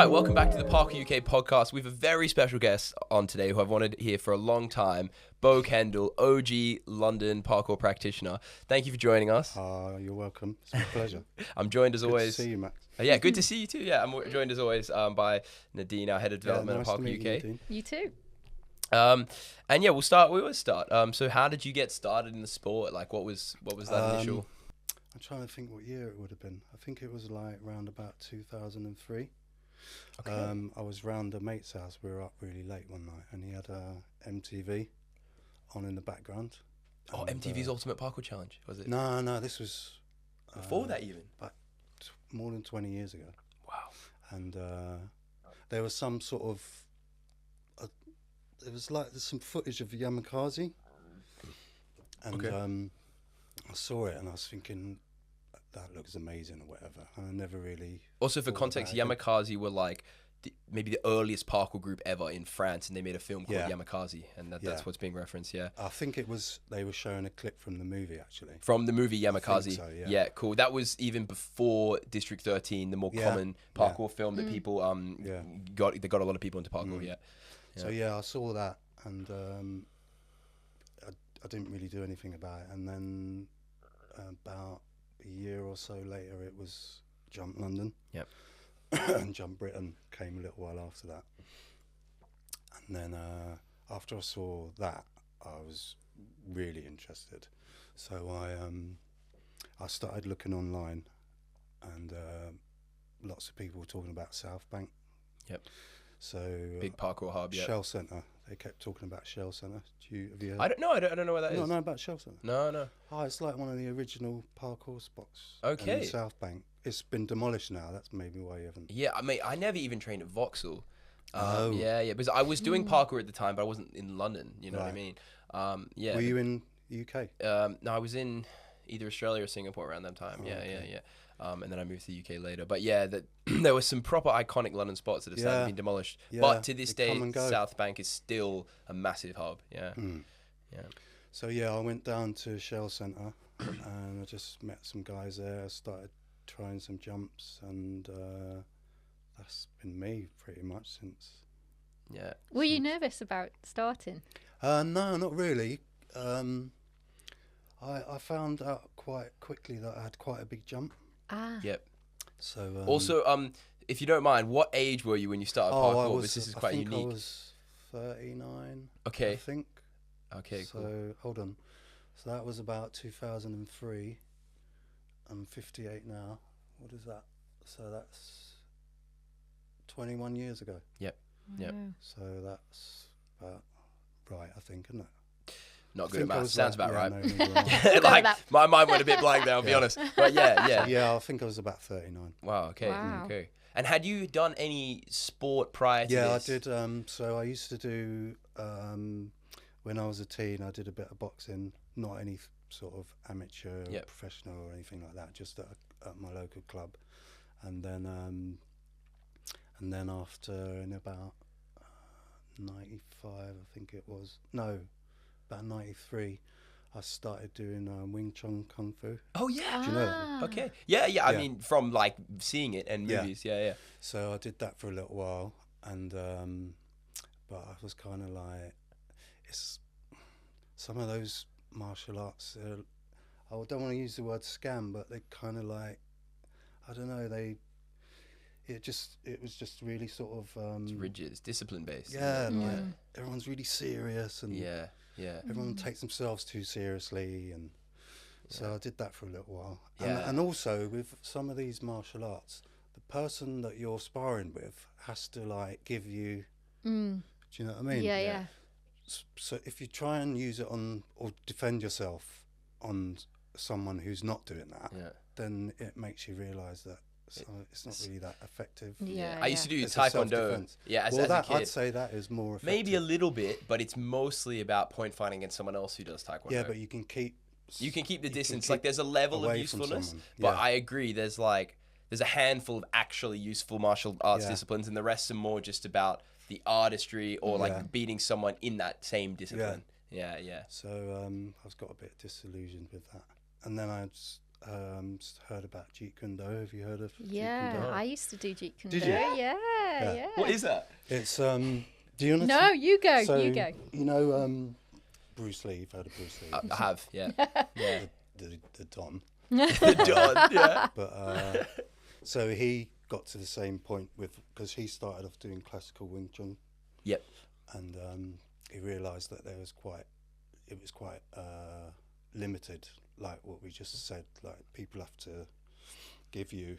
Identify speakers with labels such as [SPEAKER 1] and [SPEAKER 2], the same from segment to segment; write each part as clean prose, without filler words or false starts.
[SPEAKER 1] Welcome back to the Parkour UK podcast. We have a very special guest on today who I've wanted here for a long time, Beau Kendall, OG London parkour practitioner. Thank you for joining us.
[SPEAKER 2] You're welcome. It's my pleasure.
[SPEAKER 1] I'm joined as always.
[SPEAKER 2] Good to see you, Max.
[SPEAKER 1] Yeah, good to see you too. Yeah, I'm joined as always by Nadine, our head of development
[SPEAKER 2] nice
[SPEAKER 1] at Parkour UK.
[SPEAKER 3] You too.
[SPEAKER 1] And yeah, we always start. So how did you get started in the sport? Like what was that initial?
[SPEAKER 2] I'm trying to think what year it would have been. I think it was like around about 2003.
[SPEAKER 1] Okay.
[SPEAKER 2] I was round a mate's house. We were up really late one night, and he had MTV on in the background.
[SPEAKER 1] Oh, MTV's Ultimate Parkour Challenge, was it?
[SPEAKER 2] No, this was
[SPEAKER 1] Before that even?
[SPEAKER 2] But more than 20 years ago.
[SPEAKER 1] Wow.
[SPEAKER 2] And there was some sort of, it was like there's some footage of Yamakasi, and
[SPEAKER 1] Okay.
[SPEAKER 2] I saw it and I was thinking, that looks amazing or whatever, and I never really.
[SPEAKER 1] Also, for context, Yamakasi were like maybe the earliest parkour group ever in France, and they made a film called Yamakasi, and that's what's being referenced. Yeah,
[SPEAKER 2] I think it was. They were showing a clip from the movie actually.
[SPEAKER 1] From the movie Yamakasi.
[SPEAKER 2] I think so, yeah.
[SPEAKER 1] Cool. That was even before District 13, the more common parkour film that people got. They got a lot of people into parkour. Yeah.
[SPEAKER 2] So I saw that, and I didn't really do anything about it, and then about a year or so later, it was Jump London.
[SPEAKER 1] Yep.
[SPEAKER 2] And Jump Britain came a little while after that. And then after I saw that, I was really interested. So I started looking online, and lots of people were talking about South Bank.
[SPEAKER 1] Yep.
[SPEAKER 2] So
[SPEAKER 1] Big parkour hub. Yeah.
[SPEAKER 2] Shell Centre. They kept talking about Shell Centre. Have you heard?
[SPEAKER 1] I don't know where that is.
[SPEAKER 2] You don't know about Shell Centre?
[SPEAKER 1] No.
[SPEAKER 2] Oh, it's like one of the original parkour spots.
[SPEAKER 1] Okay.
[SPEAKER 2] In the South Bank. It's been demolished now. That's maybe why you haven't.
[SPEAKER 1] Yeah, I mean, I never even trained at Vauxhall.
[SPEAKER 2] Oh.
[SPEAKER 1] Yeah, because I was doing parkour at the time, but I wasn't in London. You know what I mean? Yeah.
[SPEAKER 2] Were you in UK?
[SPEAKER 1] No, I was in either Australia or Singapore around that time. Yeah. And then I moved to the UK later. But yeah, there were some proper iconic London spots that have sadly been demolished.
[SPEAKER 2] Yeah,
[SPEAKER 1] but to this
[SPEAKER 2] they
[SPEAKER 1] day,
[SPEAKER 2] come and go.
[SPEAKER 1] South Bank is still a massive hub. Yeah. Yeah.
[SPEAKER 2] So I went down to Shell Centre and I just met some guys there. I started trying some jumps, and that's been me pretty much since.
[SPEAKER 1] Yeah.
[SPEAKER 3] Were you nervous about starting?
[SPEAKER 2] No, not really. I found out quite quickly that I had quite a big jump.
[SPEAKER 1] Yep.
[SPEAKER 2] So
[SPEAKER 1] also, if you don't mind, what age were you when you started parkour? This is quite unique.
[SPEAKER 2] I was 39.
[SPEAKER 1] Okay.
[SPEAKER 2] I think.
[SPEAKER 1] Okay.
[SPEAKER 2] So
[SPEAKER 1] cool.
[SPEAKER 2] hold on. So that was about 2003. I'm 58 now. What is that? So that's 21 years ago.
[SPEAKER 1] Yep. Yep.
[SPEAKER 2] So that's about right, I think, isn't it?
[SPEAKER 1] Not good at maths. Sounds about right.
[SPEAKER 2] No,
[SPEAKER 1] like my mind went a bit blank there, I'll be honest. But yeah.
[SPEAKER 2] Yeah, I think I was about 39.
[SPEAKER 1] Wow. Okay. And had you done any sport prior to this?
[SPEAKER 2] Yeah, I did. So I used to do when I was a teen. I did a bit of boxing, not any sort of amateur, or professional, or anything like that. Just at my local club, and then after in about 95, I think it was. No. About 93, I started doing Wing Chun Kung Fu.
[SPEAKER 1] Oh yeah,
[SPEAKER 2] do you know that?
[SPEAKER 1] Okay, yeah. I mean, from like seeing it in movies, yeah.
[SPEAKER 2] So I did that for a little while, and but I was kind of like, it's some of those martial arts. I don't want to use the word scam, but they kind of like, I don't know. It was just really sort of
[SPEAKER 1] it's rigid, it's discipline based.
[SPEAKER 2] Yeah, like everyone's really serious, and
[SPEAKER 1] yeah.
[SPEAKER 2] Everyone takes themselves too seriously, and so I did that for a little while.
[SPEAKER 1] Yeah.
[SPEAKER 2] And also with some of these martial arts, the person that you're sparring with has to like give you. Do you know what I mean?
[SPEAKER 3] Yeah.
[SPEAKER 2] So if you try and use it on or defend yourself on someone who's not doing that, then it makes you realise that. So it's not really that effective.
[SPEAKER 3] Yeah.
[SPEAKER 1] I used to do
[SPEAKER 2] it's
[SPEAKER 1] taekwondo. Yeah, as a kid.
[SPEAKER 2] I'd say that is more effective.
[SPEAKER 1] Maybe a little bit, but it's mostly about point fighting against someone else who does taekwondo.
[SPEAKER 2] Yeah, but you can keep
[SPEAKER 1] the distance. Like there's a level of usefulness, but I agree. There's a handful of actually useful martial arts disciplines, and the rest are more just about the artistry or like beating someone in that same discipline. Yeah, yeah.
[SPEAKER 2] So I was got a bit disillusioned with that. And then I heard about Jeet Kune Do. Have you heard of Jeet Kune
[SPEAKER 3] Yeah,
[SPEAKER 2] Do?
[SPEAKER 3] I used to do Jeet Kune
[SPEAKER 2] Did
[SPEAKER 3] Do.
[SPEAKER 2] you?
[SPEAKER 3] Yeah.
[SPEAKER 1] What is that?
[SPEAKER 2] It's do you know?
[SPEAKER 3] No, you go.
[SPEAKER 2] So,
[SPEAKER 3] you go.
[SPEAKER 2] You know Bruce Lee. You've heard of Bruce Lee?
[SPEAKER 1] I have, yeah. Yeah.
[SPEAKER 2] The Don.
[SPEAKER 1] Don, yeah.
[SPEAKER 2] But so he got to the same point because he started off doing classical Wing Chun.
[SPEAKER 1] Yep.
[SPEAKER 2] And he realised that it was quite limited, like what we just said. Like people have to give you,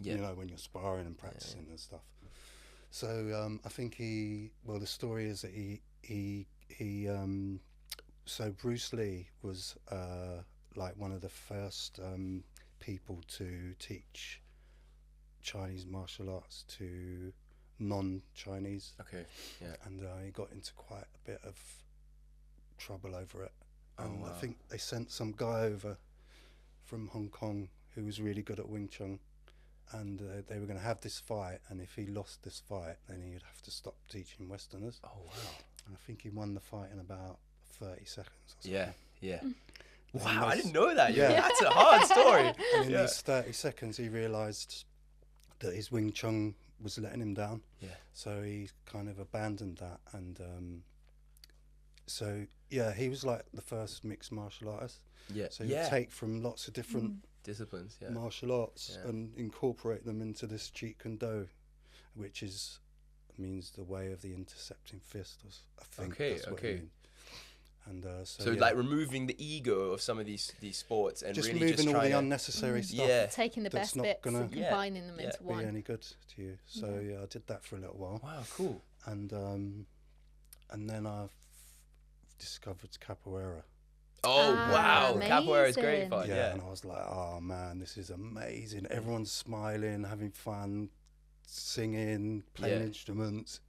[SPEAKER 2] you know, when you're sparring and practicing and stuff. So I think the story is that so Bruce Lee was like one of the first people to teach Chinese martial arts to non-Chinese.
[SPEAKER 1] Okay, yeah.
[SPEAKER 2] And he got into quite a bit of trouble over it.
[SPEAKER 1] Oh,
[SPEAKER 2] And
[SPEAKER 1] wow.
[SPEAKER 2] I think they sent some guy over from Hong Kong who was really good at Wing Chun, and they were going to have this fight, and if he lost this fight, then he'd have to stop teaching Westerners.
[SPEAKER 1] Oh, wow.
[SPEAKER 2] And I think he won the fight in about 30 seconds or something.
[SPEAKER 1] Yeah, yeah.
[SPEAKER 2] And
[SPEAKER 1] Wow, I
[SPEAKER 2] those-
[SPEAKER 1] didn't know that.
[SPEAKER 2] Yeah.
[SPEAKER 1] That's a hard story.
[SPEAKER 2] And in
[SPEAKER 1] Yeah.
[SPEAKER 2] these 30 seconds, he realised that his Wing Chun was letting him down.
[SPEAKER 1] Yeah.
[SPEAKER 2] So he kind of abandoned that. And so, yeah, he was like the first mixed martial artist.
[SPEAKER 1] Yeah.
[SPEAKER 2] So he would take from lots of different
[SPEAKER 1] Disciplines, yeah.
[SPEAKER 2] martial arts
[SPEAKER 1] Yeah.
[SPEAKER 2] and incorporate them into this Jeet Kune Do, which means the way of the intercepting fist. I think
[SPEAKER 1] Okay,
[SPEAKER 2] that's what
[SPEAKER 1] okay.
[SPEAKER 2] it means. And
[SPEAKER 1] So
[SPEAKER 2] yeah,
[SPEAKER 1] like removing the ego of some of these sports and
[SPEAKER 2] just
[SPEAKER 1] really
[SPEAKER 2] moving
[SPEAKER 1] just
[SPEAKER 2] all
[SPEAKER 1] trying
[SPEAKER 2] the
[SPEAKER 1] to,
[SPEAKER 2] unnecessary stuff.
[SPEAKER 1] yeah,
[SPEAKER 3] Taking the
[SPEAKER 2] That's
[SPEAKER 3] best
[SPEAKER 2] not
[SPEAKER 3] bits
[SPEAKER 2] gonna-
[SPEAKER 3] and
[SPEAKER 1] Yeah.
[SPEAKER 3] combining them
[SPEAKER 1] Yeah.
[SPEAKER 3] into
[SPEAKER 2] Be
[SPEAKER 3] one.
[SPEAKER 2] any good to you. So yeah, I did that for a little while.
[SPEAKER 1] wow, cool.
[SPEAKER 2] And then I've discovered capoeira.
[SPEAKER 1] Oh
[SPEAKER 3] Ah,
[SPEAKER 1] wow, capoeira is great
[SPEAKER 3] amazing.
[SPEAKER 1] fun.
[SPEAKER 2] Yeah,
[SPEAKER 1] Yeah,
[SPEAKER 2] and I was like, oh man, this is amazing. Everyone's smiling, having fun, singing, playing
[SPEAKER 1] Yeah.
[SPEAKER 2] instruments.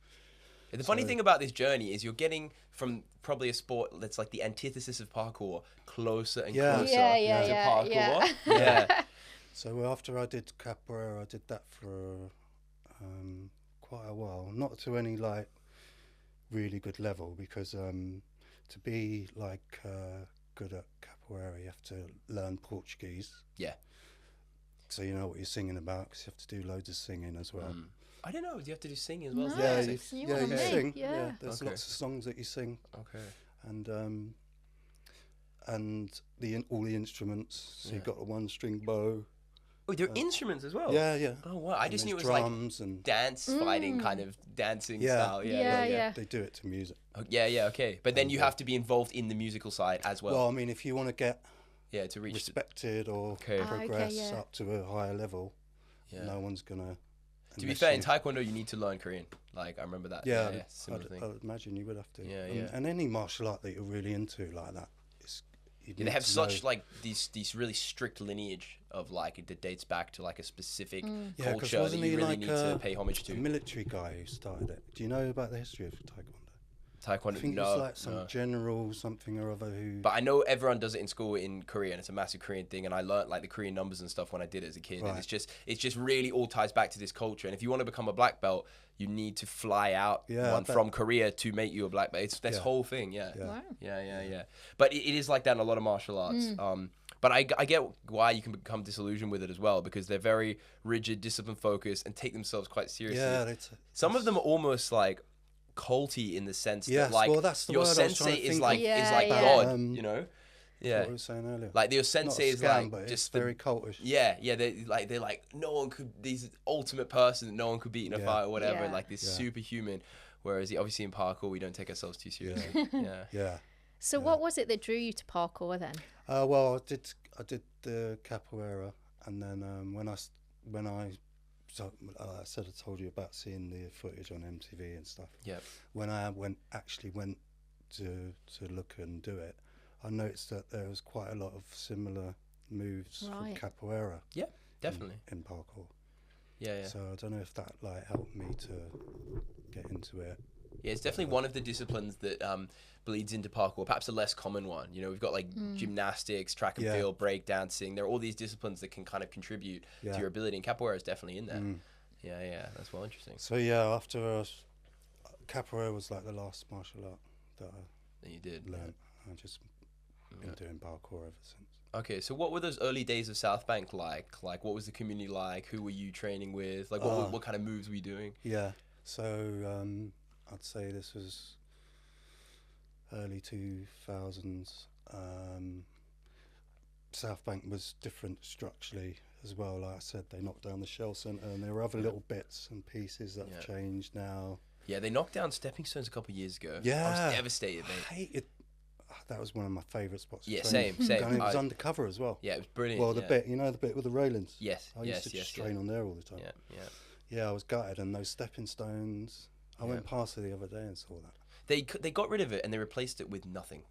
[SPEAKER 1] The funny
[SPEAKER 2] So-
[SPEAKER 1] thing about this journey is you're getting from probably a sport that's like the antithesis of parkour closer and
[SPEAKER 2] Yeah.
[SPEAKER 1] closer
[SPEAKER 3] Yeah,
[SPEAKER 1] to
[SPEAKER 3] yeah,
[SPEAKER 1] parkour.
[SPEAKER 3] yeah.
[SPEAKER 1] Yeah.
[SPEAKER 2] So after I did capoeira, I did that for quite a while. Not to any like really good level, because to be like good at capoeira, you have to learn Portuguese.
[SPEAKER 1] Yeah.
[SPEAKER 2] So you know what you're singing about, because you have to do loads of singing as well.
[SPEAKER 1] I don't know. Do you have to do singing as well? as
[SPEAKER 3] No.
[SPEAKER 1] the
[SPEAKER 2] Yeah,
[SPEAKER 1] music?
[SPEAKER 3] it's new
[SPEAKER 2] yeah,
[SPEAKER 3] one
[SPEAKER 2] you
[SPEAKER 3] on me,
[SPEAKER 2] sing.
[SPEAKER 3] yeah.
[SPEAKER 2] There's
[SPEAKER 1] Okay.
[SPEAKER 2] lots of songs that you sing,
[SPEAKER 1] Okay.
[SPEAKER 2] and all the instruments. So
[SPEAKER 1] Yeah.
[SPEAKER 2] you've got a one-string bow.
[SPEAKER 1] Oh, there are instruments as well.
[SPEAKER 2] Yeah, yeah.
[SPEAKER 1] Oh wow! I
[SPEAKER 2] And
[SPEAKER 1] just knew it
[SPEAKER 2] there's
[SPEAKER 1] was like
[SPEAKER 2] drums and
[SPEAKER 1] dance fighting kind of dancing
[SPEAKER 2] Yeah.
[SPEAKER 1] style. Yeah,
[SPEAKER 3] Yeah,
[SPEAKER 1] yeah,
[SPEAKER 3] yeah.
[SPEAKER 1] yeah.
[SPEAKER 2] they do it to music.
[SPEAKER 1] Oh, yeah, okay. But then you have to be involved in the musical side as well.
[SPEAKER 2] Well, I mean, if you want to get
[SPEAKER 1] yeah, to reach.
[SPEAKER 2] respected or
[SPEAKER 1] Okay. Ah,
[SPEAKER 3] okay,
[SPEAKER 2] progress
[SPEAKER 3] yeah.
[SPEAKER 2] up to a higher level,
[SPEAKER 1] Yeah.
[SPEAKER 2] no one's gonna.
[SPEAKER 1] To be
[SPEAKER 2] unless
[SPEAKER 1] fair, in
[SPEAKER 2] you-
[SPEAKER 1] Taekwondo you need to learn Korean. Like I remember that.
[SPEAKER 2] yeah,
[SPEAKER 1] similar thing.
[SPEAKER 2] I'd imagine you would have to.
[SPEAKER 1] Yeah,
[SPEAKER 2] and,
[SPEAKER 1] yeah.
[SPEAKER 2] and any martial art that you're really into like that,
[SPEAKER 1] Yeah, they have such like these really strict lineage of like it dates back to like a specific
[SPEAKER 2] Yeah, 'cause
[SPEAKER 1] culture that
[SPEAKER 2] wasn't
[SPEAKER 1] you
[SPEAKER 2] he
[SPEAKER 1] really
[SPEAKER 2] like
[SPEAKER 1] need to pay homage
[SPEAKER 2] a
[SPEAKER 1] to.
[SPEAKER 2] military guy who started it? Do you know about the history of Taekwondo?
[SPEAKER 1] Taekwondo,
[SPEAKER 2] I think
[SPEAKER 1] no,
[SPEAKER 2] it was like some
[SPEAKER 1] no.
[SPEAKER 2] general something or other who.
[SPEAKER 1] But I know everyone does it in school in Korea, and it's a massive Korean thing. And I learnt like the Korean numbers and stuff when I did it as a kid. And
[SPEAKER 2] Right.
[SPEAKER 1] it's just really all ties back to this culture. And if you want to become a black belt, you need to fly out
[SPEAKER 2] Yeah, I
[SPEAKER 1] one
[SPEAKER 2] bet.
[SPEAKER 1] from Korea to make you a black belt. It's this
[SPEAKER 2] Yeah.
[SPEAKER 1] whole thing, yeah.
[SPEAKER 2] Yeah.
[SPEAKER 3] Wow.
[SPEAKER 1] Yeah. But it is like that in a lot of martial arts. But I get why you can become disillusioned with it as well, because they're very rigid, discipline focused, and take themselves quite seriously.
[SPEAKER 2] Yeah,
[SPEAKER 1] Some of them are almost like culty in the sense
[SPEAKER 2] Yes,
[SPEAKER 1] that like
[SPEAKER 2] well, that's the
[SPEAKER 1] your
[SPEAKER 2] word I was trying
[SPEAKER 1] sensei
[SPEAKER 2] to
[SPEAKER 1] is
[SPEAKER 2] think
[SPEAKER 1] like
[SPEAKER 2] of.
[SPEAKER 3] Yeah,
[SPEAKER 1] is like
[SPEAKER 3] yeah.
[SPEAKER 1] God,
[SPEAKER 2] Um,
[SPEAKER 1] you know?
[SPEAKER 2] what
[SPEAKER 1] Yeah.
[SPEAKER 2] I was saying earlier.
[SPEAKER 1] Like your
[SPEAKER 2] Not a
[SPEAKER 1] sensei is
[SPEAKER 2] scam,
[SPEAKER 1] like
[SPEAKER 2] but it's
[SPEAKER 1] just
[SPEAKER 2] very cultish.
[SPEAKER 1] yeah, they're like no one could, these ultimate person that no one could beat in a
[SPEAKER 2] Yeah.
[SPEAKER 1] fight or whatever,
[SPEAKER 3] Yeah.
[SPEAKER 1] like this
[SPEAKER 2] Yeah.
[SPEAKER 1] superhuman. Whereas obviously in parkour we don't take ourselves too seriously. Yeah.
[SPEAKER 2] Yeah.
[SPEAKER 3] So what was it that drew you to parkour then?
[SPEAKER 2] Well, I did the capoeira, and then when I said I told you about seeing the footage on MTV and stuff.
[SPEAKER 1] Yeah.
[SPEAKER 2] When I went to look and do it, I noticed that there was quite a lot of similar moves
[SPEAKER 3] Right.
[SPEAKER 2] from capoeira
[SPEAKER 1] Yeah, definitely.
[SPEAKER 2] in parkour.
[SPEAKER 1] Yeah.
[SPEAKER 2] So I don't know if that like helped me to get into it.
[SPEAKER 1] Yeah, it's definitely one of the disciplines that bleeds into parkour, perhaps a less common one. You know, we've got like gymnastics, track and
[SPEAKER 2] Yeah.
[SPEAKER 1] field, break dancing. There are all these disciplines that can kind of contribute
[SPEAKER 2] Yeah.
[SPEAKER 1] to your ability, and capoeira is definitely in there. Yeah, that's well interesting.
[SPEAKER 2] So yeah, after capoeira was like the last martial art that
[SPEAKER 1] Then you did.
[SPEAKER 2] learn. I've just been doing parkour ever since.
[SPEAKER 1] Okay, so what were those early days of South Bank like? Like, what was the community like? Who were you training with? Like, what kind of moves were you doing?
[SPEAKER 2] Yeah, so I'd say this was early 2000s. South Bank was different structurally as well. Like I said, they knocked down the Shell Centre, and there were other little bits and pieces that have changed now.
[SPEAKER 1] Yeah, they knocked down stepping stones a couple of years ago.
[SPEAKER 2] Yeah,
[SPEAKER 1] I was devastated, mate.
[SPEAKER 2] I hated. That was one of my favourite spots.
[SPEAKER 1] Yeah,
[SPEAKER 2] to train.
[SPEAKER 1] same.
[SPEAKER 2] And it was undercover as well.
[SPEAKER 1] Yeah, it was brilliant.
[SPEAKER 2] Well, the bit, the bit with the railings.
[SPEAKER 1] Yes,
[SPEAKER 2] I used to just train on there all the time.
[SPEAKER 1] Yeah.
[SPEAKER 2] Yeah, I was gutted, and those stepping stones. I went past it the other day and saw that.
[SPEAKER 1] They got rid of it and they replaced it with nothing.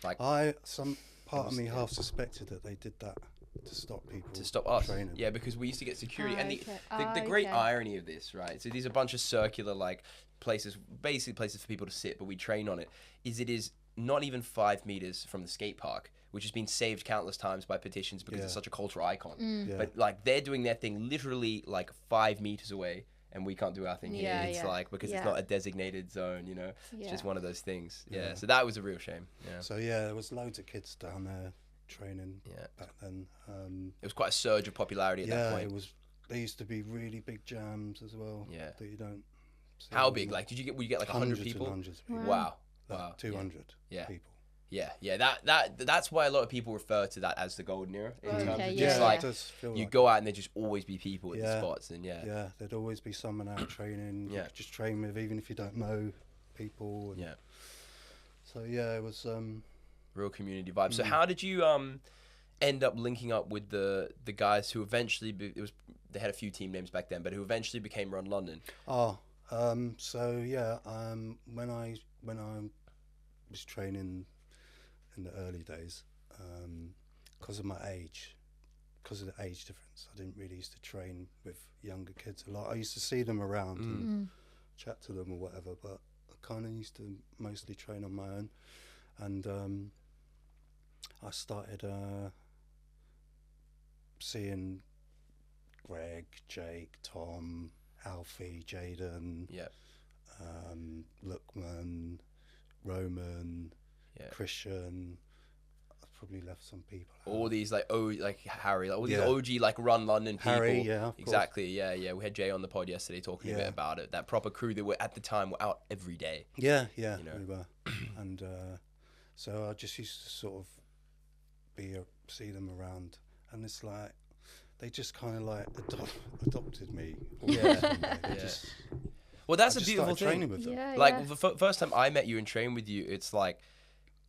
[SPEAKER 1] Like
[SPEAKER 2] Some part of me half suspected that they did that to stop people
[SPEAKER 1] to stop us.
[SPEAKER 2] training.
[SPEAKER 1] Yeah, because we used to get security. And
[SPEAKER 3] Okay.
[SPEAKER 1] the great
[SPEAKER 3] Okay.
[SPEAKER 1] irony of this, right? So these are a bunch of circular like places, basically places for people to sit, but we train on it. It is not even 5 meters from the skate park, which has been saved countless times by petitions because it's such a cultural icon.
[SPEAKER 2] Yeah.
[SPEAKER 1] But like they're doing their thing literally like 5 meters away, and we can't do our thing here. It's like because it's not a designated zone, It's just one of those things. Yeah. So that was a real shame. Yeah.
[SPEAKER 2] So there was loads of kids down there training back then.
[SPEAKER 1] It was quite a surge of popularity at that point.
[SPEAKER 2] It was. There used to be really big jams as well.
[SPEAKER 1] Yeah.
[SPEAKER 2] That you don't. See
[SPEAKER 1] How
[SPEAKER 2] anymore.
[SPEAKER 1] big? Like, would you get like 100 people?
[SPEAKER 2] And hundreds of people.
[SPEAKER 1] Wow.
[SPEAKER 2] Like
[SPEAKER 1] Wow.
[SPEAKER 2] 200 people.
[SPEAKER 1] Yeah. That's why a lot of people refer to that as the golden era. In terms of
[SPEAKER 3] Okay,
[SPEAKER 1] just
[SPEAKER 3] yeah.
[SPEAKER 1] like
[SPEAKER 2] It does feel
[SPEAKER 1] you
[SPEAKER 2] like
[SPEAKER 1] go out and there just always be people at the
[SPEAKER 2] Yeah.
[SPEAKER 1] spots, and
[SPEAKER 2] Yeah, there'd always be someone out training. You
[SPEAKER 1] Yeah.
[SPEAKER 2] could just train with, even if you don't know people. And So it was.
[SPEAKER 1] Real community vibe. So how did you end up linking up with the guys who eventually they had a few team names back then, but who eventually became Run London?
[SPEAKER 2] When I was training in the early days, because of my age, because of the age difference, I didn't really used to train with younger kids a lot. I used to see them around and chat to them or whatever, but I kind of used to mostly train on my own. And I started seeing Greg, Jake, Tom, Alfie, Jaden, Lookman, Roman, Christian. I've probably left some people out.
[SPEAKER 1] All these like Harry, like all these OG like Run London people.
[SPEAKER 2] Harry, of
[SPEAKER 1] exactly. Yeah. We had Jay on the pod yesterday talking a bit about it. That proper crew that were at the time were out every day.
[SPEAKER 2] We were, and so I just used to sort of see them around, and it's like they just kind of like adopted me.
[SPEAKER 1] Well, that's
[SPEAKER 2] I
[SPEAKER 1] a
[SPEAKER 2] just
[SPEAKER 1] beautiful
[SPEAKER 2] started
[SPEAKER 1] thing.
[SPEAKER 2] training with them.
[SPEAKER 1] Like the first time I met you and trained with you, it's like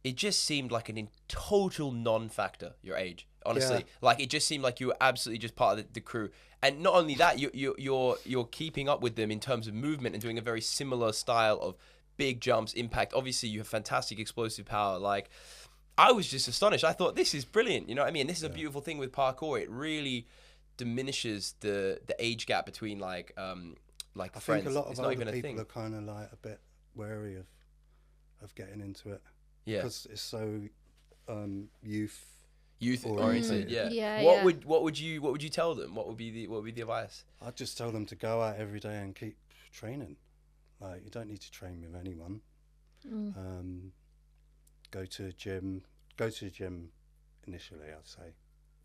[SPEAKER 1] it just seemed like total non-factor. Your age, honestly, like it just seemed like you were absolutely just part of the crew. And not only that, you're keeping up with them in terms of movement and doing a very similar style of big jumps, impact. Obviously, you have fantastic explosive power. Like I was just astonished. I thought this is brilliant. You know what I mean? This is a beautiful thing with parkour. It really diminishes the age gap between like
[SPEAKER 2] I
[SPEAKER 1] friends.
[SPEAKER 2] think a lot of
[SPEAKER 1] it's not
[SPEAKER 2] other
[SPEAKER 1] even a
[SPEAKER 2] people
[SPEAKER 1] thing.
[SPEAKER 2] are kind of like a bit wary of getting into it.
[SPEAKER 1] Yeah.
[SPEAKER 2] Because it's so youth
[SPEAKER 1] oriented.
[SPEAKER 3] Yeah,
[SPEAKER 1] What would you tell them? What would be the advice?
[SPEAKER 2] I'd just tell them to go out every day and keep training. Like you don't need to train with anyone. Go to the gym initially, I'd say.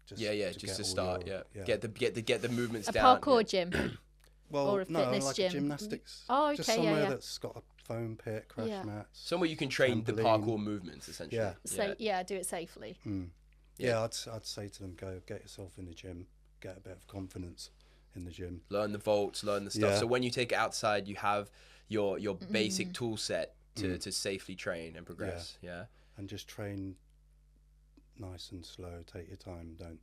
[SPEAKER 1] Just to start. Get the movements
[SPEAKER 3] A
[SPEAKER 1] down.
[SPEAKER 3] parkour gym.
[SPEAKER 2] Well,
[SPEAKER 3] or a fitness
[SPEAKER 2] like
[SPEAKER 3] gym.
[SPEAKER 2] a gymnastics.
[SPEAKER 3] Oh, okay,
[SPEAKER 2] just somewhere
[SPEAKER 3] yeah.
[SPEAKER 2] that's got a foam pit, crash mats.
[SPEAKER 1] Somewhere you can train the
[SPEAKER 2] trampoline.
[SPEAKER 1] parkour movements, essentially.
[SPEAKER 2] Yeah.
[SPEAKER 3] So do it safely.
[SPEAKER 2] I'd say to them, go get yourself in the gym, get a bit of confidence in the gym.
[SPEAKER 1] Learn the vaults, learn the stuff.
[SPEAKER 2] Yeah.
[SPEAKER 1] So when you take it outside, you have your basic tool set to safely train and progress. Yeah.
[SPEAKER 2] And just train nice and slow. Take your time. Don't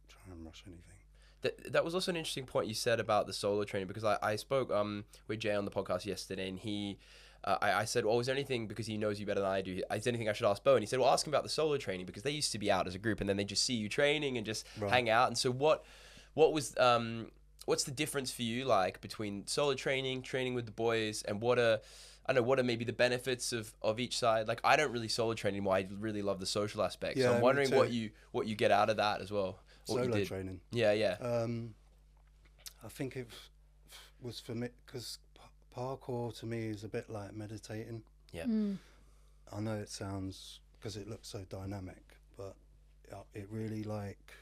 [SPEAKER 2] try and rush anything.
[SPEAKER 1] That was also an interesting point you said about the solo training, because I spoke with Jay on the podcast yesterday, and he I said, well, is there anything, because he knows you better than I do, is there anything I should ask Beau? And he said, well, ask him about the solo training, because they used to be out as a group and then they just see you training and just hang out. And so what was what's the difference for you like between solo training with the boys, and what are maybe the benefits of each side? Like I don't really solo train anymore. I really love the social aspect. So I'm wondering what you get out of that as well.
[SPEAKER 2] Solo training.
[SPEAKER 1] Yeah.
[SPEAKER 2] I think it was for me because parkour to me is a bit like meditating.
[SPEAKER 1] Yeah.
[SPEAKER 2] I know it sounds, because it looks so dynamic, but it really like.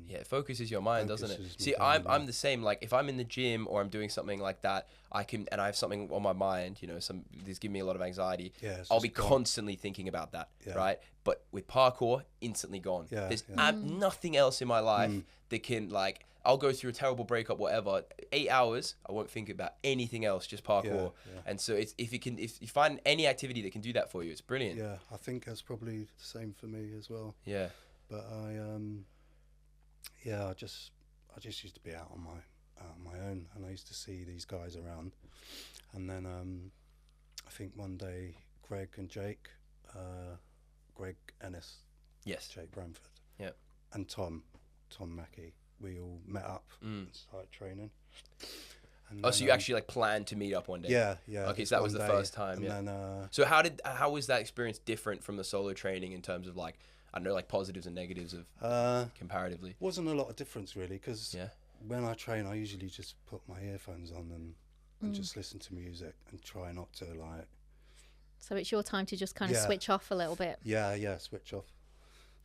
[SPEAKER 1] Yeah, it focuses your mind, doesn't it?
[SPEAKER 2] Focuses
[SPEAKER 1] See,
[SPEAKER 2] my brain,
[SPEAKER 1] I'm the same. Like, if I'm in the gym or I'm doing something like that, I have something on my mind, you know, this give me a lot of anxiety.
[SPEAKER 2] Yeah, it's
[SPEAKER 1] I'll
[SPEAKER 2] just
[SPEAKER 1] be
[SPEAKER 2] gone.
[SPEAKER 1] constantly thinking about that,
[SPEAKER 2] Yeah.
[SPEAKER 1] right? But with parkour, instantly gone.
[SPEAKER 2] Yeah,
[SPEAKER 1] There's
[SPEAKER 2] yeah.
[SPEAKER 1] nothing else in my life that can, like, I'll go through a terrible breakup, whatever. 8 hours, I won't think about anything else, just parkour.
[SPEAKER 2] Yeah.
[SPEAKER 1] And so it's if you find any activity that can do that for you, it's brilliant.
[SPEAKER 2] Yeah, I think that's probably the same for me as well.
[SPEAKER 1] Yeah.
[SPEAKER 2] But I just used to be out on my own, and I used to see these guys around, and then I think one day Greg and Jake, Greg Ennis,
[SPEAKER 1] Yes.
[SPEAKER 2] Jake Bramford,
[SPEAKER 1] Yeah.
[SPEAKER 2] and Tom Mackey, we all met up and started training. And
[SPEAKER 1] Oh,
[SPEAKER 2] then,
[SPEAKER 1] so you actually like planned to meet up one day?
[SPEAKER 2] Yeah.
[SPEAKER 1] Okay,
[SPEAKER 2] just
[SPEAKER 1] so that was
[SPEAKER 2] one
[SPEAKER 1] the
[SPEAKER 2] day,
[SPEAKER 1] first time.
[SPEAKER 2] and
[SPEAKER 1] Yeah.
[SPEAKER 2] then
[SPEAKER 1] So how was that experience different from the solo training in terms of like, I don't know, like positives and negatives of comparatively?
[SPEAKER 2] wasn't a lot of difference really, because
[SPEAKER 1] Yeah.
[SPEAKER 2] when I train, I usually just put my earphones on and just listen to music and try not to like.
[SPEAKER 3] So it's your time to just kind of
[SPEAKER 2] Yeah.
[SPEAKER 3] switch off a little bit.
[SPEAKER 2] Yeah, switch off.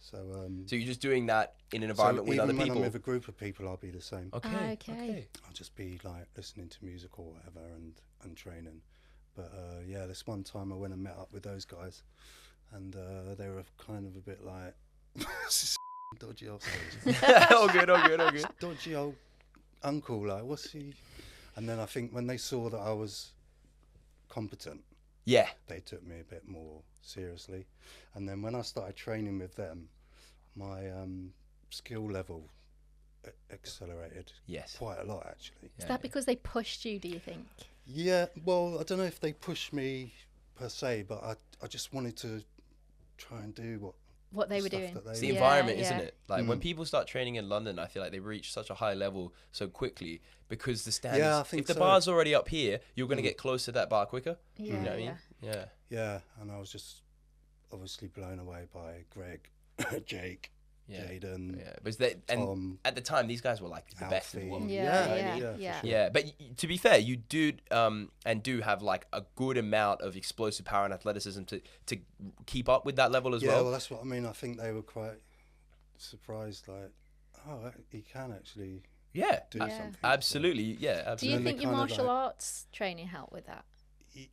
[SPEAKER 2] So
[SPEAKER 1] So you're just doing that in an environment with other
[SPEAKER 2] even when
[SPEAKER 1] people?
[SPEAKER 2] I'm with a group of people, I'll be the same.
[SPEAKER 1] Okay.
[SPEAKER 3] Okay.
[SPEAKER 2] I'll just be like listening to music or whatever and training. But yeah, this one time I went and met up with those guys, and they were kind of a bit like, this is dodgy old
[SPEAKER 1] all good.
[SPEAKER 2] dodgy old uncle, like what's he? And then I think when they saw that I was competent,
[SPEAKER 1] Yeah.
[SPEAKER 2] they took me a bit more seriously. And then when I started training with them, my skill level accelerated
[SPEAKER 1] Yes.
[SPEAKER 2] quite a lot actually.
[SPEAKER 3] Is that because they pushed you, do you think?
[SPEAKER 2] Yeah, well, I don't know if they pushed me per se, but I just wanted to try and do
[SPEAKER 3] What they were
[SPEAKER 2] stuff
[SPEAKER 3] doing.
[SPEAKER 2] that they
[SPEAKER 1] It's the
[SPEAKER 2] were-
[SPEAKER 1] environment,
[SPEAKER 3] Yeah,
[SPEAKER 1] isn't
[SPEAKER 3] yeah.
[SPEAKER 1] it? Like when people start training in London, I feel like they reach such a high level so quickly because the standards.
[SPEAKER 2] Yeah, I think
[SPEAKER 1] if the
[SPEAKER 2] so.
[SPEAKER 1] bar's already up here, you're going to get close to that bar quicker.
[SPEAKER 3] Yeah,
[SPEAKER 1] You know what I
[SPEAKER 3] yeah.
[SPEAKER 1] mean? Yeah.
[SPEAKER 2] Yeah, and I was just obviously blown away by Greg, Jake,
[SPEAKER 1] Yeah.
[SPEAKER 2] Jaden,
[SPEAKER 1] Yeah. But and
[SPEAKER 2] Tom,
[SPEAKER 1] at the time, these guys were like the best in the
[SPEAKER 2] Alfie.
[SPEAKER 1] world.
[SPEAKER 3] Yeah,
[SPEAKER 2] for
[SPEAKER 3] yeah.
[SPEAKER 2] sure.
[SPEAKER 1] Yeah, but to be fair, you do and do have like a good amount of explosive power and athleticism to keep up with that level as
[SPEAKER 2] Yeah,
[SPEAKER 1] well.
[SPEAKER 2] well, that's what I mean. I think they were quite surprised, like, oh, he can actually
[SPEAKER 1] Yeah,
[SPEAKER 2] do
[SPEAKER 3] Yeah.
[SPEAKER 2] something.
[SPEAKER 1] absolutely. Yeah,
[SPEAKER 3] Do
[SPEAKER 1] absolutely.
[SPEAKER 3] you
[SPEAKER 2] then they
[SPEAKER 3] think your
[SPEAKER 2] kind of
[SPEAKER 3] martial
[SPEAKER 2] like-
[SPEAKER 3] arts training helped with that?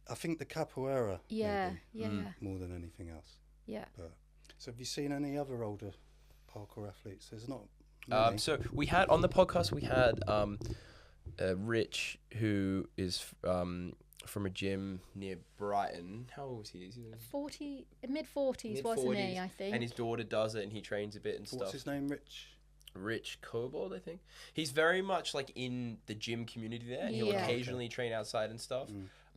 [SPEAKER 2] I think the capoeira,
[SPEAKER 3] Yeah,
[SPEAKER 2] maybe,
[SPEAKER 3] yeah,
[SPEAKER 2] more than anything else.
[SPEAKER 3] yeah.
[SPEAKER 2] But so, have you seen any other older parkour athletes? There's not. Many.
[SPEAKER 1] So we had on the podcast Rich, who is from a gym near Brighton. How old was he? Is he
[SPEAKER 3] 40, mid-40s, wasn't he, I think?
[SPEAKER 1] And his daughter does it, and he trains a bit and
[SPEAKER 2] What's
[SPEAKER 1] stuff.
[SPEAKER 2] his name? Rich.
[SPEAKER 1] Rich Kobold, I think. He's very much like in the gym community there. And he'll
[SPEAKER 3] Yeah.
[SPEAKER 1] occasionally train outside and stuff.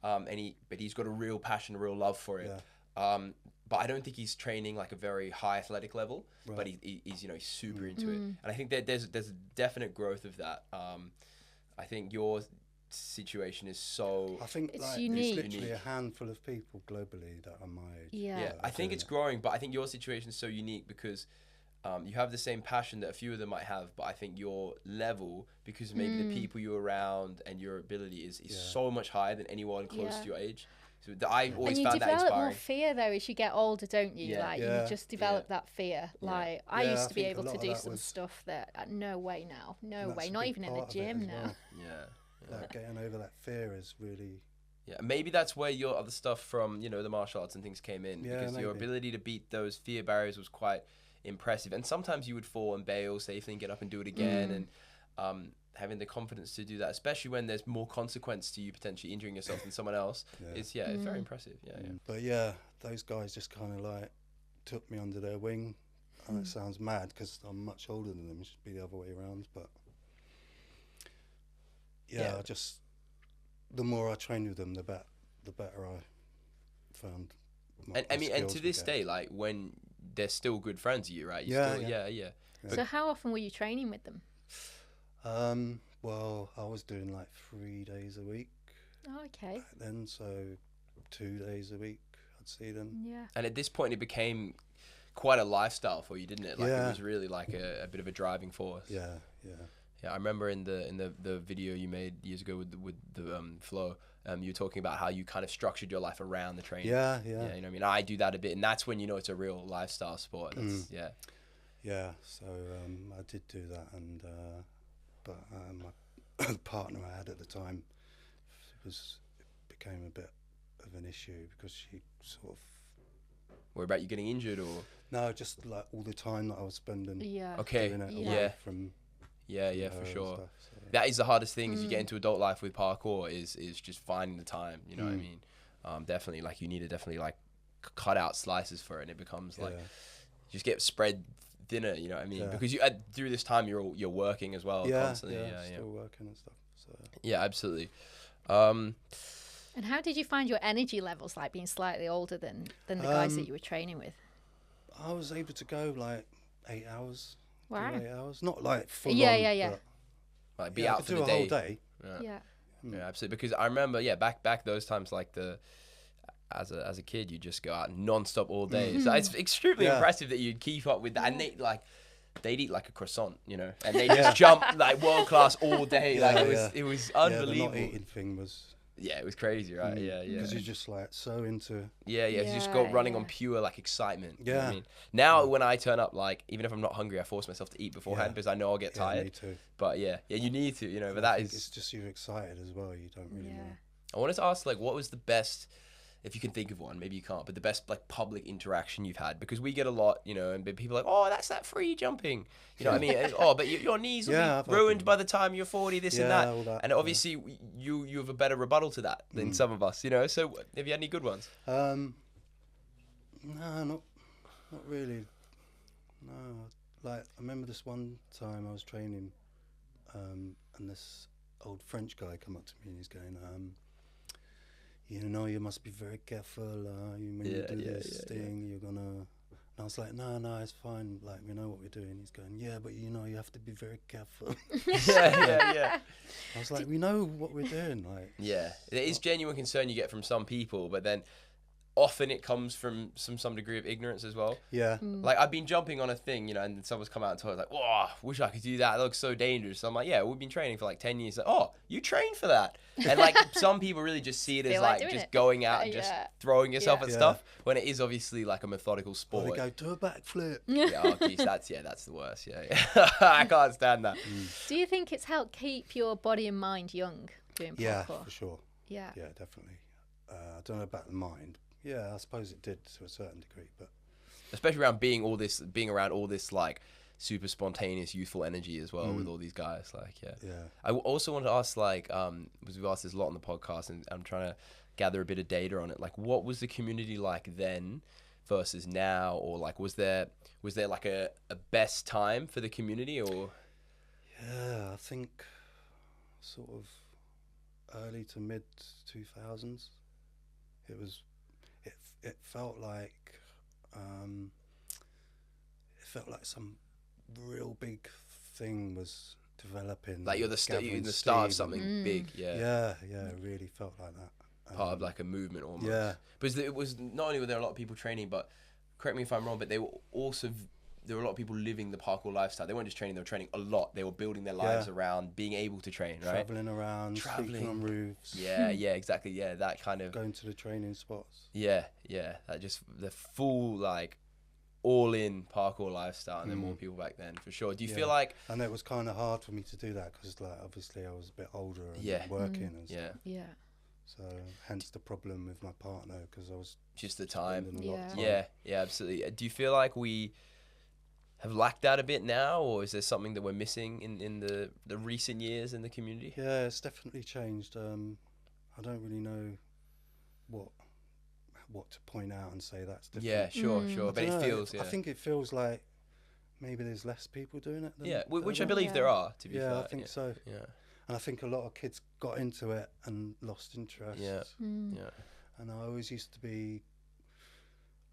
[SPEAKER 1] But he's got a real passion, a real love for it.
[SPEAKER 2] Yeah.
[SPEAKER 1] But I don't think he's training like a very high athletic level.
[SPEAKER 2] Right.
[SPEAKER 1] But he's he's super into it, and I think that there's a definite growth of that. I think your situation is so.
[SPEAKER 2] I think
[SPEAKER 3] It's
[SPEAKER 2] like,
[SPEAKER 3] unique.
[SPEAKER 2] there's literally
[SPEAKER 1] Unique.
[SPEAKER 2] a handful of people globally that are my age.
[SPEAKER 3] Yeah.
[SPEAKER 1] Yeah, I think it's growing, but I think your situation is so unique because you have the same passion that a few of them might have, but I think your level, because maybe the people you're around and your ability is so much higher than anyone close
[SPEAKER 3] Yeah.
[SPEAKER 1] to your age. So I always
[SPEAKER 3] And you
[SPEAKER 1] found that
[SPEAKER 3] develop more
[SPEAKER 1] inspiring.
[SPEAKER 3] fear though as you get older, don't you?
[SPEAKER 1] Yeah.
[SPEAKER 3] Like
[SPEAKER 2] Yeah.
[SPEAKER 3] you just develop that fear. Like I
[SPEAKER 2] Yeah,
[SPEAKER 3] used
[SPEAKER 2] I
[SPEAKER 3] to be
[SPEAKER 2] think a
[SPEAKER 3] able
[SPEAKER 2] lot
[SPEAKER 3] to
[SPEAKER 2] of
[SPEAKER 3] do
[SPEAKER 2] that
[SPEAKER 3] some
[SPEAKER 2] was-
[SPEAKER 3] stuff that no way now, no
[SPEAKER 2] And that's
[SPEAKER 3] way,
[SPEAKER 2] a
[SPEAKER 3] not
[SPEAKER 2] big
[SPEAKER 3] even in the
[SPEAKER 2] part of it
[SPEAKER 3] gym
[SPEAKER 2] as
[SPEAKER 3] now.
[SPEAKER 2] well.
[SPEAKER 1] Yeah.
[SPEAKER 2] Like getting over that fear is really.
[SPEAKER 1] Yeah, maybe that's where your other stuff from, the martial arts and things came in,
[SPEAKER 2] Yeah,
[SPEAKER 1] because your
[SPEAKER 2] maybe.
[SPEAKER 1] ability to beat those fear barriers was quite impressive. And sometimes you would fall and bail safely and get up and do it again. And having the confidence to do that, especially when there's more consequence to you potentially injuring yourself than someone else, it's very impressive. Yeah.
[SPEAKER 2] But yeah, those guys just kind of like took me under their wing. And it sounds mad because I'm much older than them. It should be the other way around. But yeah, I just, the more I trained with them, the better I found.
[SPEAKER 1] And I mean, and to this day, like when they're still good friends of you, right? Yeah.
[SPEAKER 3] So how often were you training with them?
[SPEAKER 2] Well, I was doing like 3 days a week
[SPEAKER 3] Oh, okay.
[SPEAKER 2] back then, so 2 days a week I'd see them.
[SPEAKER 3] Yeah.
[SPEAKER 1] And at this point, it became quite a lifestyle for you, didn't it? Like
[SPEAKER 2] Yeah.
[SPEAKER 1] it was really like a bit of a driving force.
[SPEAKER 2] Yeah.
[SPEAKER 1] Yeah, I remember in the video you made years ago with the flow, You're talking about how you kind of structured your life around the training.
[SPEAKER 2] Yeah.
[SPEAKER 1] You know what I mean? I do that a bit, and that's when you know it's a real lifestyle sport. That's, Yeah.
[SPEAKER 2] Yeah, so I did do that, and but my partner I had at the time became a bit of an issue because she sort of.
[SPEAKER 1] Worry about you getting injured, or?
[SPEAKER 2] No, just like all the time that I was spending.
[SPEAKER 3] Yeah.
[SPEAKER 1] Okay.
[SPEAKER 2] Doing it
[SPEAKER 3] Yeah.
[SPEAKER 2] away from.
[SPEAKER 1] Yeah,
[SPEAKER 2] her
[SPEAKER 1] for
[SPEAKER 2] and
[SPEAKER 1] sure.
[SPEAKER 2] stuff, so.
[SPEAKER 1] That is the hardest thing as you get into adult life with parkour is just finding the time. You know what I mean? Definitely, like you need to definitely like cut out slices for it, and it becomes like just get spread thinner. You know what I mean?
[SPEAKER 2] Yeah.
[SPEAKER 1] Because you through this time you're working as well constantly. Yeah,
[SPEAKER 2] still working and stuff. So.
[SPEAKER 1] Yeah, absolutely.
[SPEAKER 3] And how did you find your energy levels, like being slightly older than the guys that you were training with?
[SPEAKER 2] I was able to go like 8 hours.
[SPEAKER 3] Wow.
[SPEAKER 2] 8 hours, not like full
[SPEAKER 3] Yeah,
[SPEAKER 2] on.
[SPEAKER 3] yeah.
[SPEAKER 2] But,
[SPEAKER 1] Like be
[SPEAKER 2] I
[SPEAKER 1] out
[SPEAKER 2] could
[SPEAKER 1] for
[SPEAKER 2] do
[SPEAKER 1] the
[SPEAKER 2] a
[SPEAKER 1] day.
[SPEAKER 2] whole day.
[SPEAKER 3] Yeah.
[SPEAKER 1] Yeah, absolutely. Because I remember, back those times, like as a kid, you just go out non-stop all day. So it's extremely impressive that you'd keep up with that. And they'd eat like a croissant, you know, and they just jump like world class all day.
[SPEAKER 2] Yeah,
[SPEAKER 1] like it was unbelievable.
[SPEAKER 2] Yeah, the not eating thing was.
[SPEAKER 1] Yeah, it was crazy, right? Yeah.
[SPEAKER 2] Because you're just like so into.
[SPEAKER 1] Yeah. You just go running on pure like excitement. You know what I
[SPEAKER 2] Yeah.
[SPEAKER 1] mean? Now when I turn up, like even if I'm not hungry, I force myself to eat beforehand because I know I'll get tired.
[SPEAKER 2] Me too.
[SPEAKER 1] But yeah, you need to, you know. But that is.
[SPEAKER 2] It's just you're excited as well. You don't really know.
[SPEAKER 1] I wanted to ask, like, what was the best, if you can think of one, maybe you can't, but the best like public interaction you've had? Because we get a lot, you know, and people are like, oh, that's that free jumping, you know what I mean? Oh, but your knees will be ruined by the time you're 40, this and that.
[SPEAKER 2] All that.
[SPEAKER 1] And obviously you have a better rebuttal to that than some of us, you know? So have you had any good ones?
[SPEAKER 2] No, not really. No, like I remember this one time I was training, and this old French guy come up to me and he's going, you know, you must be very careful. When you do this thing, you're gonna. And I was like, no, it's fine. Like we know what we're doing. He's going, yeah, but you know, you have to be very careful.
[SPEAKER 1] Yeah.
[SPEAKER 2] I was like, we know what we're doing. Like,
[SPEAKER 1] yeah, it is genuine concern you get from some people, but then often it comes from some degree of ignorance as well.
[SPEAKER 2] yeah,
[SPEAKER 1] Like I've been jumping on a thing, you know, and someone's come out and told me like, "Whoa, wish I could do that. It looks so dangerous." So I'm like, "Yeah, we've been training for like 10 years." Like, "Oh, you trained for that?" And like some people really just see it as
[SPEAKER 3] Feel like
[SPEAKER 1] like
[SPEAKER 3] doing
[SPEAKER 1] just
[SPEAKER 3] it.
[SPEAKER 1] going out and just throwing yourself at
[SPEAKER 2] Yeah.
[SPEAKER 1] stuff when it is obviously like a methodical
[SPEAKER 2] or
[SPEAKER 1] sport.
[SPEAKER 2] they go do a backflip.
[SPEAKER 1] Yeah, oh geez, that's the worst. Yeah. I can't stand that.
[SPEAKER 3] Do you think it's helped keep your body and mind young doing parkour?
[SPEAKER 2] Yeah, for sure.
[SPEAKER 3] Yeah.
[SPEAKER 2] Yeah, definitely. I don't know about the mind. Yeah, I suppose it did to a certain degree, but
[SPEAKER 1] Especially around being around all this like super spontaneous youthful energy as well with all these guys. Like,
[SPEAKER 2] yeah.
[SPEAKER 1] I also wanted to ask, like, because we've asked this a lot on the podcast, and I'm trying to gather a bit of data on it. Like, what was the community like then versus now, or like, was there like a best time for the community, or?
[SPEAKER 2] Yeah, I think sort of early to mid 2000s. It felt like some real big thing was developing.
[SPEAKER 1] Like you're in the start of something big,
[SPEAKER 2] Yeah, it really felt like that.
[SPEAKER 1] part of like a movement almost.
[SPEAKER 2] Yeah.
[SPEAKER 1] Because it was not only were there a lot of people training, but correct me if I'm wrong, but there were a lot of people living the parkour lifestyle. They weren't just training; they were training a lot. They were building their lives around being able to train, right?
[SPEAKER 2] Traveling around, sleeping on roofs.
[SPEAKER 1] Yeah, exactly. Yeah, that kind of
[SPEAKER 2] Going to the training spots.
[SPEAKER 1] Yeah, that just the full like all-in parkour lifestyle, and then more people back then for sure. Do you feel like?
[SPEAKER 2] And it was kind of hard for me to do that because, like, obviously I was a bit older and working and stuff.
[SPEAKER 3] Yeah.
[SPEAKER 2] So hence the problem with my partner because I was
[SPEAKER 1] Just the time.
[SPEAKER 2] spending a lot of time.
[SPEAKER 1] Yeah, absolutely. Do you feel like we have lacked that a bit now, or is there something that we're missing in the recent years in the community?
[SPEAKER 2] Yeah, it's definitely changed. I don't really know what to point out and say that's different.
[SPEAKER 1] Yeah, sure. But it feels.
[SPEAKER 2] I think it feels like maybe there's less people doing it.
[SPEAKER 1] Which I believe there are. To be fair.
[SPEAKER 2] I think so.
[SPEAKER 1] Yeah.
[SPEAKER 2] And I think a lot of kids got into it and lost interest.
[SPEAKER 1] Yeah.
[SPEAKER 2] And I always used to be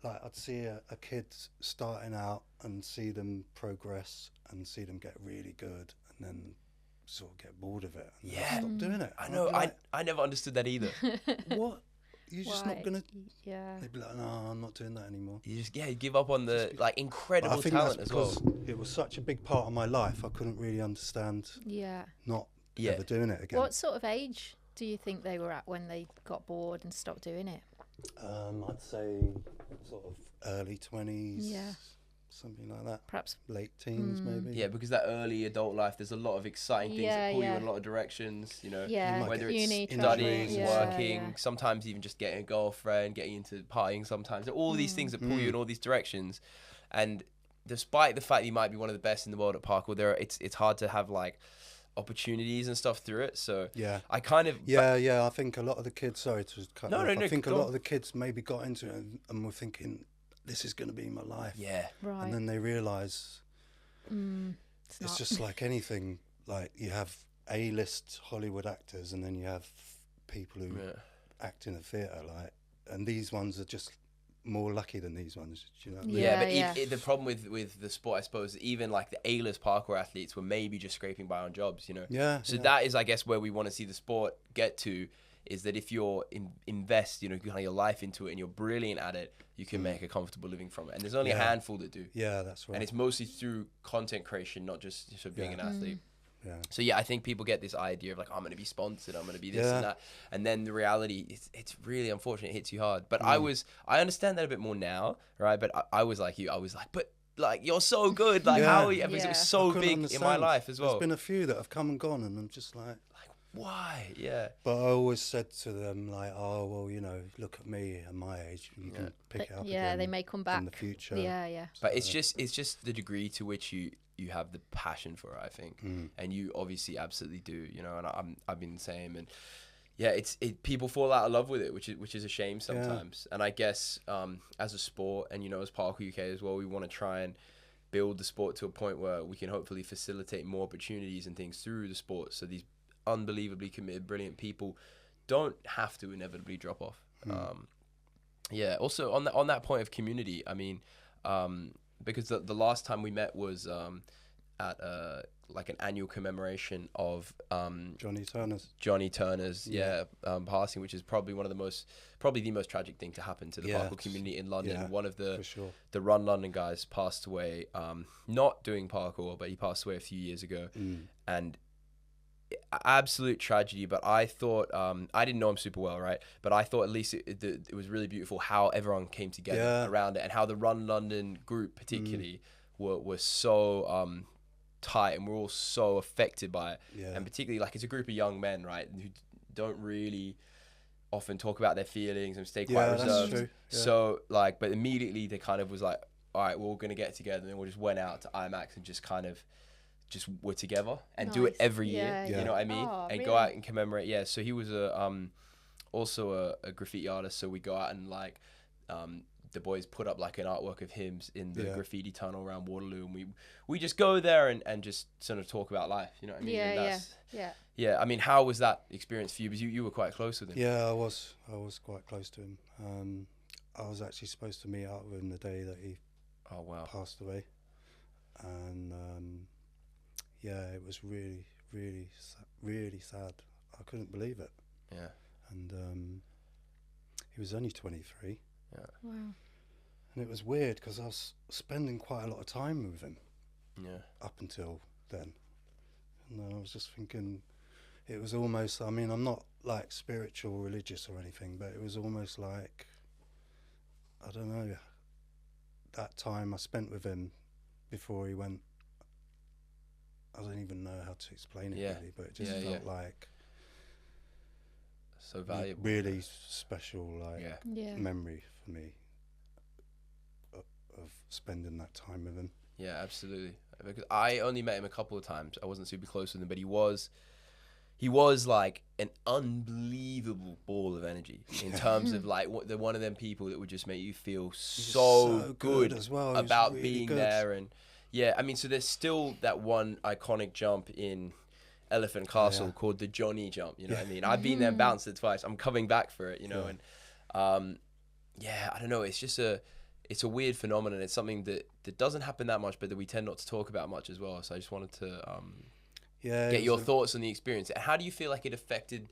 [SPEAKER 2] like, I'd see a kid starting out and see them progress and see them get really good and then sort of get bored of it and stop doing it.
[SPEAKER 1] I know. I never understood that either.
[SPEAKER 2] What? You're just not gonna.
[SPEAKER 3] Yeah.
[SPEAKER 2] They'd be like, no, I'm not doing that anymore.
[SPEAKER 1] You just you give up on the like incredible talent as well.
[SPEAKER 2] It was such a big part of my life. I couldn't really understand.
[SPEAKER 3] Yeah.
[SPEAKER 2] Not ever doing it again.
[SPEAKER 3] What sort of age do you think they were at when they got bored and stopped doing it?
[SPEAKER 2] I'd say sort of early 20s.
[SPEAKER 3] Yeah.
[SPEAKER 2] Something like that.
[SPEAKER 3] Perhaps.
[SPEAKER 2] Late teens, maybe.
[SPEAKER 1] Yeah, because that early adult life, there's a lot of exciting things that pull you in a lot of directions, you know.
[SPEAKER 3] Yeah,
[SPEAKER 1] whether
[SPEAKER 3] uni,
[SPEAKER 1] it's studying,
[SPEAKER 3] traveling,
[SPEAKER 1] working, sometimes even just getting a girlfriend, getting into partying sometimes. All these things that pull you in all these directions. And despite the fact that you might be one of the best in the world at parkour, it's hard to have like opportunities and stuff through it. So
[SPEAKER 2] yeah,
[SPEAKER 1] I kind of
[SPEAKER 2] I think a lot of the kids, sorry to cut you off, I think a
[SPEAKER 1] go
[SPEAKER 2] lot
[SPEAKER 1] on.
[SPEAKER 2] of the kids maybe got into it and were thinking, this is going to be my life.
[SPEAKER 1] Yeah.
[SPEAKER 3] Right.
[SPEAKER 2] And then they realise it's just like anything. Like you have A-list Hollywood actors, and then you have people who act in a theatre. Like, and these ones are just more lucky than these ones. Do you know what I mean?
[SPEAKER 1] Yeah, but the problem with the sport, I suppose, even like the A-list parkour athletes were maybe just scraping by on jobs. You know.
[SPEAKER 2] Yeah.
[SPEAKER 1] So that is, I guess, where we want to see the sport get to. Is that if you're invest, you know, kind of your life into it and you're brilliant at it, you can make a comfortable living from it. And there's only a handful that do.
[SPEAKER 2] Yeah, that's right.
[SPEAKER 1] And it's mostly through content creation, not just sort of being an athlete.
[SPEAKER 2] Yeah.
[SPEAKER 1] So yeah, I think people get this idea of like, I'm going to be sponsored, I'm going to be this and that, and then the reality, it's really unfortunate. It hits you hard. But I understand that a bit more now, right? But I was like you. I was like, but like you're so good. Like how are you? Because it was so big in my life as well.
[SPEAKER 2] There's been a few that have come and gone, and I'm just like
[SPEAKER 1] why? Yeah.
[SPEAKER 2] But I always said to them, like, oh, well, you know, look at me at my age. You can pick it up again.
[SPEAKER 3] Yeah, they may come back
[SPEAKER 2] in the future.
[SPEAKER 3] Yeah.
[SPEAKER 1] But it's just the degree to which you have the passion for it, I think. And you obviously absolutely do, you know, and I've been the same. And yeah, people fall out of love with it, which is a shame sometimes. And I guess as a sport and, you know, as Parkour UK as well, we want to try and build the sport to a point where we can hopefully facilitate more opportunities and things through the sport. So these unbelievably committed, brilliant people don't have to inevitably drop off. Also on that point of community, I mean, because the last time we met was at like an annual commemoration of
[SPEAKER 2] Johnny Turner's
[SPEAKER 1] passing, which is probably the most tragic thing to happen to the parkour community in London. One of the Run London guys passed away, not doing parkour, but he passed away a few years ago, and absolute tragedy. But I thought I didn't know him super well, right? But I thought at least it was really beautiful how everyone came together around it, and how the Run London group particularly were so tight, and we're all so affected by it. And particularly like it's a group of young men, right, who don't really often talk about their feelings and stay quite reserved. That's true. So like, but immediately they kind of was like, all right, we're all gonna get together, and then we just went out to IMAX and just kind of were together and do it every year. You know what I mean? And go out and commemorate. Yeah. So he was also a graffiti artist. So we go out and like the boys put up like an artwork of him in the graffiti tunnel around Waterloo, and we just go there and just sort of talk about life. You know what I mean? Yeah. I mean, how was that experience for you? Because you were quite close with him.
[SPEAKER 2] Yeah, I was quite close to him. I was actually supposed to meet up with him the day that he passed away, and it was really, really, really sad. I couldn't believe it.
[SPEAKER 1] Yeah.
[SPEAKER 2] And he was only 23.
[SPEAKER 1] Yeah.
[SPEAKER 3] Wow.
[SPEAKER 2] And it was weird because I was spending quite a lot of time with him.
[SPEAKER 1] Yeah.
[SPEAKER 2] Up until then. And then I was just thinking, it was almost, I mean, I'm not like spiritual or religious or anything, but it was almost like, I don't know, that time I spent with him before he went, I don't even know how to explain it really, but it just felt like
[SPEAKER 1] so valuable,
[SPEAKER 2] really special, like memory for me of spending that time with him.
[SPEAKER 1] Yeah, absolutely. Because I only met him a couple of times. I wasn't super close with him, but he was like an unbelievable ball of energy in terms of like one of them people that would just make you feel so good
[SPEAKER 2] as well.
[SPEAKER 1] about
[SPEAKER 2] really
[SPEAKER 1] being
[SPEAKER 2] good.
[SPEAKER 1] there. And yeah, I mean, so there's still that one iconic jump in Elephant Castle called the Johnny jump. You know what I mean? I've been there and bounced it twice. I'm coming back for it, you know. And I don't know. It's just it's a weird phenomenon. It's something that doesn't happen that much, but that we tend not to talk about much as well. So I just wanted to get your thoughts on the experience. How do you feel like it affected